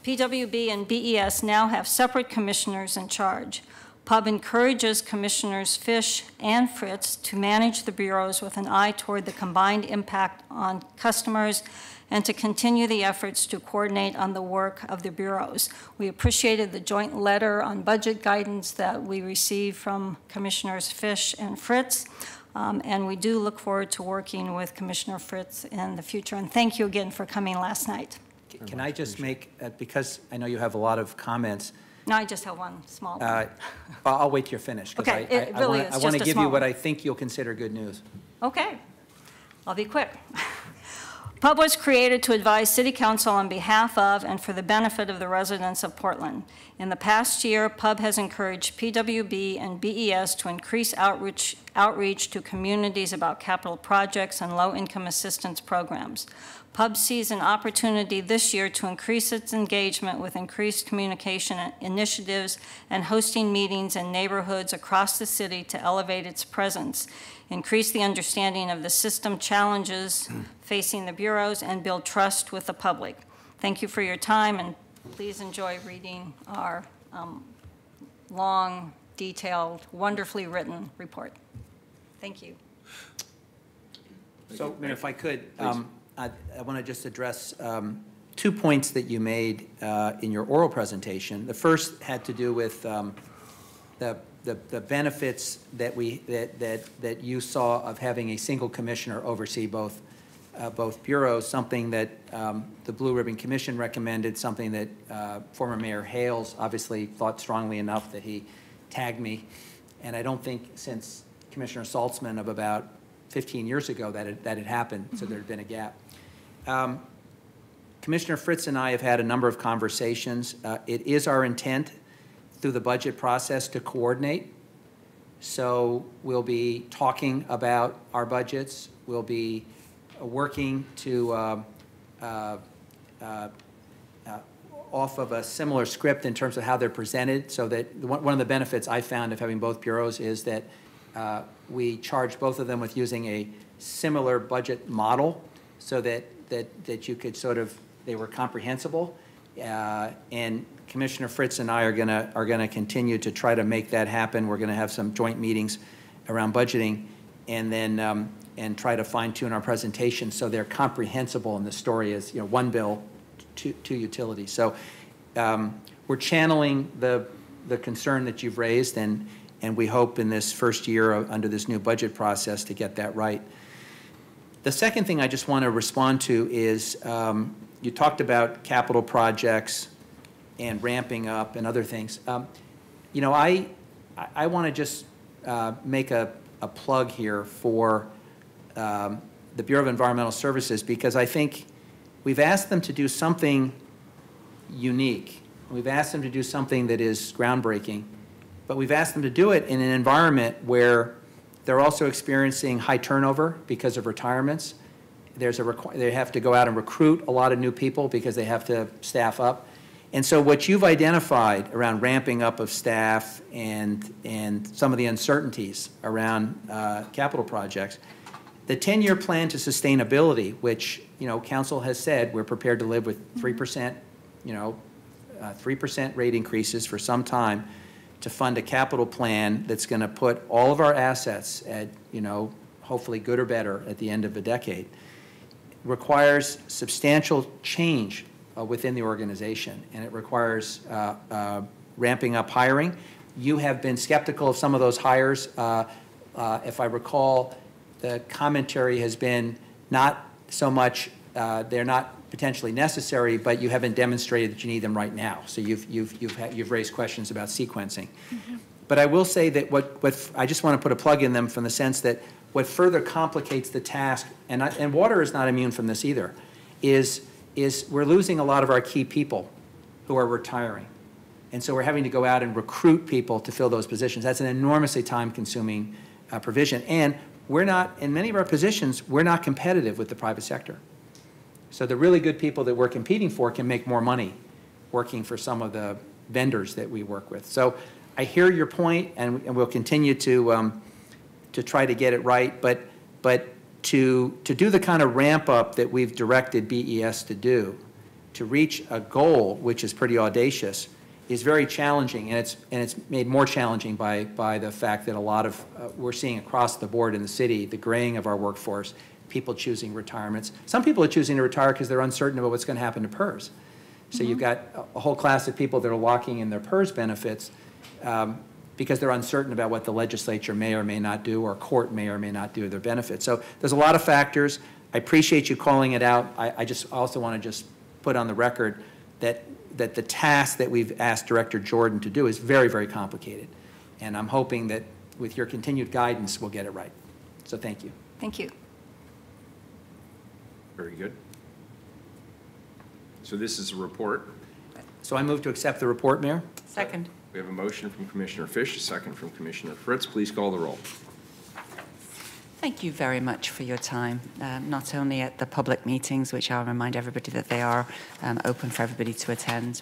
[SPEAKER 13] PWB and BES now have separate commissioners in charge. PUB encourages Commissioners Fish and Fritz to manage the bureaus with an eye toward the combined impact on customers and to continue the efforts to coordinate on the work of the bureaus. We appreciated the joint letter on budget guidance that we received from Commissioners Fish and Fritz, and we do look forward to working with Commissioner Fritz in the future. And thank you again for coming last night.
[SPEAKER 7] Can I just make, because I know you have a lot of comments,
[SPEAKER 13] No, I just have one small one.
[SPEAKER 7] I'll wait till you're finished. 'Cause
[SPEAKER 13] Okay, it really is
[SPEAKER 7] I want to
[SPEAKER 13] just a
[SPEAKER 7] give
[SPEAKER 13] small
[SPEAKER 7] you what
[SPEAKER 13] one.
[SPEAKER 7] I think you'll consider good news.
[SPEAKER 13] Okay, I'll be quick. PUB was created to advise City Council on behalf of and for the benefit of the residents of Portland. In the past year, PUB has encouraged PWB and BES to increase outreach to communities about capital projects and low-income assistance programs. PUB sees an opportunity this year to increase its engagement with increased communication initiatives and hosting meetings in neighborhoods across the city to elevate its presence, increase the understanding of the system challenges facing the bureaus, and build trust with the public. Thank you for your time, and please enjoy reading our long, detailed, wonderfully written report. Thank you.
[SPEAKER 7] So, Mayor, if I could, I want to just address 2 points that you made in your oral presentation. The first had to do with the benefits that you saw of having a single commissioner oversee both bureaus, something that the Blue Ribbon Commission recommended, something that former Mayor Hales obviously thought strongly enough that he tagged me. And I don't think since Commissioner Saltzman of about 15 years ago that it happened, so there had been a gap. Commissioner Fritz and I have had a number of conversations. It is our intent through the budget process to coordinate. So we'll be talking about our budgets. We'll be working to off of a similar script in terms of how they're presented, so that one of the benefits I found of having both bureaus is that we charge both of them with using a similar budget model, so that you could sort of, they were comprehensible. And Commissioner Fritz and I are gonna continue to try to make that happen. We're gonna have some joint meetings around budgeting, and then and try to fine-tune our presentation so they're comprehensible, and the story is, one bill, two utilities. So we're channeling the concern that you've raised, and we hope in this first year under this new budget process to get that right. The second thing I just want to respond to is you talked about capital projects and ramping up and other things. I want to just make a plug here for the Bureau of Environmental Services, because I think we've asked them to do something unique. We've asked them to do something that is groundbreaking, but we've asked them to do it in an environment where they're also experiencing high turnover because of retirements. They have to go out and recruit a lot of new people because they have to staff up. And so what you've identified around ramping up of staff and some of the uncertainties around capital projects, the 10-year plan to sustainability, which Council has said we're prepared to live with 3%, 3% rate increases for some time, to fund a capital plan that's going to put all of our assets at, hopefully good or better at the end of a decade, requires substantial change within the organization, and it requires ramping up hiring. You have been skeptical of some of those hires. If I recall, the commentary has been not so much they're not potentially necessary, but you haven't demonstrated that you need them right now. So you've raised questions about sequencing. Mm-hmm. But I will say that what I just want to put a plug in them from the sense that what further complicates the task, and water is not immune from this either, is we're losing a lot of our key people who are retiring. And so we're having to go out and recruit people to fill those positions. That's an enormously time-consuming provision. And we're not, in many of our positions, we're not competitive with the private sector. So the really good people that we're competing for can make more money working for some of the vendors that we work with. So I hear your point, and we'll continue to try to get it right. But to do the kind of ramp up that we've directed BES to do, to reach a goal which is pretty audacious, is very challenging, and it's made more challenging by the fact that a lot of we're seeing across the board in the city the graying of our workforce, people choosing retirements. Some people are choosing to retire because they're uncertain about what's going to happen to PERS. So you've got a whole class of people that are locking in their PERS benefits because they're uncertain about what the legislature may or may not do, or court may or may not do their benefits. So there's a lot of factors. I appreciate you calling it out. I also want to just put on the record that that the task that we've asked Director Jordan to do is very, very complicated. And I'm hoping that with your continued guidance, we'll get it right. So thank you.
[SPEAKER 13] Thank you.
[SPEAKER 1] Very good. So this is a report.
[SPEAKER 7] So I move to accept the report, Mayor.
[SPEAKER 5] Second.
[SPEAKER 1] We have a motion from Commissioner Fish, a second from Commissioner Fritz. Please call the roll.
[SPEAKER 5] Thank you very much for your time, not only at the public meetings, which I'll remind everybody that they are open for everybody to attend,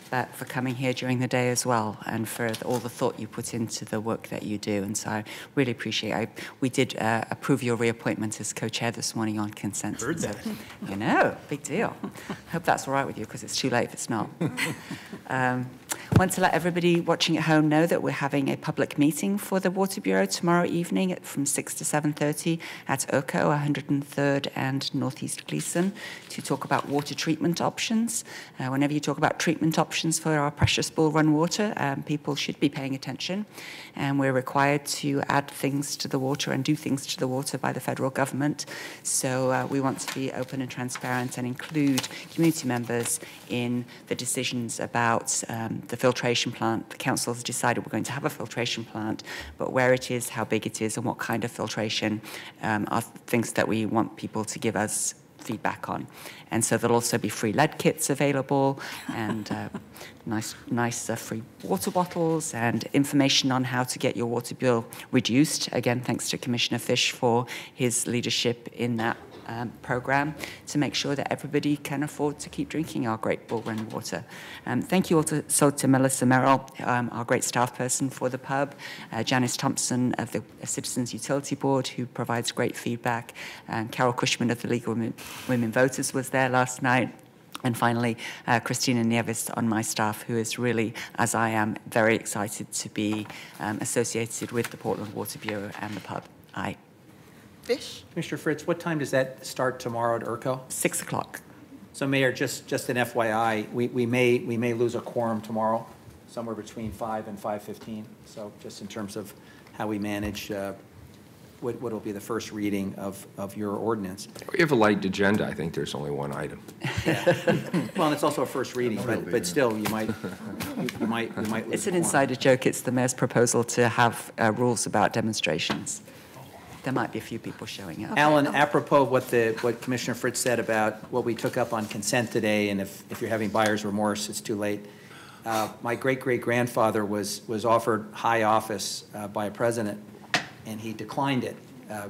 [SPEAKER 5] but for coming here during the day as well, and for all the thought you put into the work that you do. And so I really appreciate it. We did approve your reappointment as co-chair this morning on consent.
[SPEAKER 12] Heard that.
[SPEAKER 5] So, you know, big deal. Hope that's all right with you, because it's too late if it's not. Want to let everybody watching at home know that we're having a public meeting for the Water Bureau tomorrow evening from 6 to 7:30 at Urco, 103rd and Northeast Gleason, to talk about water treatment options. Whenever you talk about treatment options for our precious Bull Run water, people should be paying attention. And we're required to add things to the water and do things to the water by the federal government. So we want to be open and transparent and include community members in the decisions about the filtration plant. The council has decided we're going to have a filtration plant, but where it is, how big it is, and what kind of filtration are things that we want people to give us feedback on. And so there'll also be free lead kits available, and nice free water bottles, and information on how to get your water bill reduced. Again, thanks to Commissioner Fish for his leadership in that program to make sure that everybody can afford to keep drinking our great Bull Run water. Thank you also to Melissa Merrill, our great staff person for the pub, Janice Thompson of the Citizens Utility Board, who provides great feedback, and Carol Cushman of the League of Women Voters was there last night. And finally, Christina Nieves on my staff, who is really, as I am, very excited to be associated with the Portland Water Bureau and the pub. Aye.
[SPEAKER 2] Fish?
[SPEAKER 7] Commissioner Fritz, what time does that start tomorrow at Urco?
[SPEAKER 5] 6 o'clock.
[SPEAKER 7] So Mayor, just an FYI, we may lose a quorum tomorrow, somewhere between 5 and 5:15. So just in terms of how we manage what will be the first reading of your ordinance.
[SPEAKER 1] We have a light agenda. I think there's only one item.
[SPEAKER 7] Well, and it's also a first reading, but still, you might lose
[SPEAKER 5] It's
[SPEAKER 7] a
[SPEAKER 5] an
[SPEAKER 7] quorum.
[SPEAKER 5] insider joke. It's the mayor's proposal to have rules about demonstrations. There might be a few people showing up.
[SPEAKER 7] Alan, apropos of what Commissioner Fritz said about what we took up on consent today, and if you're having buyer's remorse, it's too late. My great-great-grandfather was offered high office by a president, and he declined it,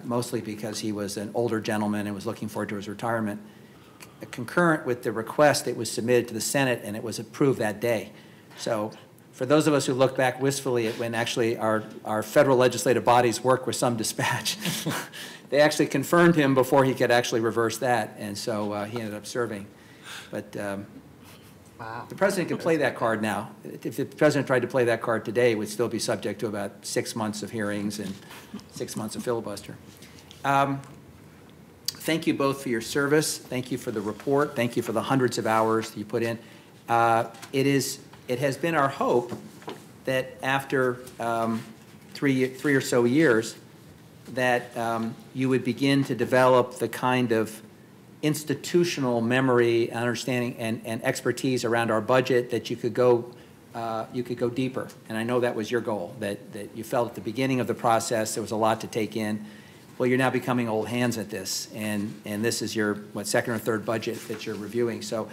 [SPEAKER 7] mostly because he was an older gentleman and was looking forward to his retirement. Concurrent with the request, it was submitted to the Senate, and it was approved that day. So for those of us who look back wistfully at when actually our federal legislative bodies work with some dispatch, they actually confirmed him before he could actually reverse that, and so he ended up serving. But
[SPEAKER 5] Wow.
[SPEAKER 7] the president can play that card now. If the president tried to play that card today, it would still be subject to about 6 months of hearings and 6 months of filibuster. Thank you both for your service. Thank you for the report. Thank you for the hundreds of hours that you put in. It has been our hope that after three or so years, that you would begin to develop the kind of institutional memory, understanding, and expertise around our budget that you could go deeper. And I know that was your goal, that you felt at the beginning of the process there was a lot to take in. Well, you're now becoming old hands at this, and this is your, second or third budget that you're reviewing. So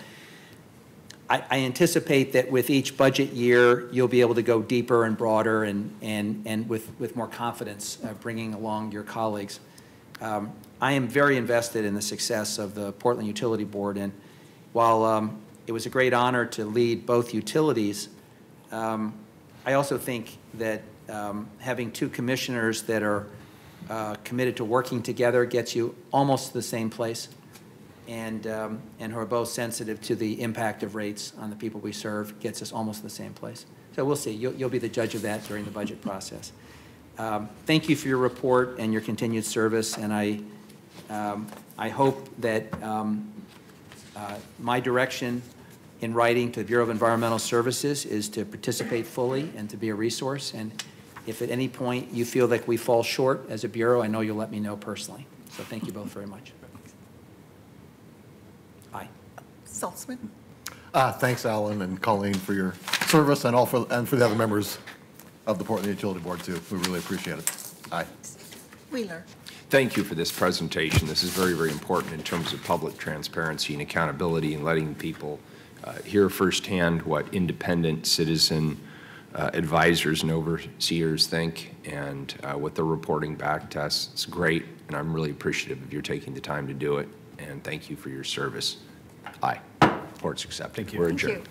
[SPEAKER 7] I anticipate that with each budget year, you'll be able to go deeper and broader and with more confidence, bringing along your colleagues. I am very invested in the success of the Portland Utility Board, and while it was a great honor to lead both utilities, I also think that having two commissioners that are committed to working together gets you almost to the same place, and who are both sensitive to the impact of rates on the people we serve gets us almost to the same place. So we'll see. You'll be the judge of that during the budget process. Thank you for your report and your continued service, and I hope that my direction in writing to the Bureau of Environmental Services is to participate fully and to be a resource. And if at any point you feel like we fall short as a Bureau, I know you'll let me know personally. So thank you both very much. Aye.
[SPEAKER 2] Saltzman?
[SPEAKER 6] Thanks, Alan and Colleen, for your service and for the other members of the Portland Utility Board, too. We really appreciate it. Aye.
[SPEAKER 2] Wheeler.
[SPEAKER 1] Thank you for this presentation. This is very, very important in terms of public transparency and accountability and letting people hear firsthand what independent citizen advisors and overseers think and what they're reporting back to us. It's great, and I'm really appreciative of your taking the time to do it, and thank you for your service. Aye. Report's accepted.
[SPEAKER 12] Thank you.
[SPEAKER 1] We're adjourned.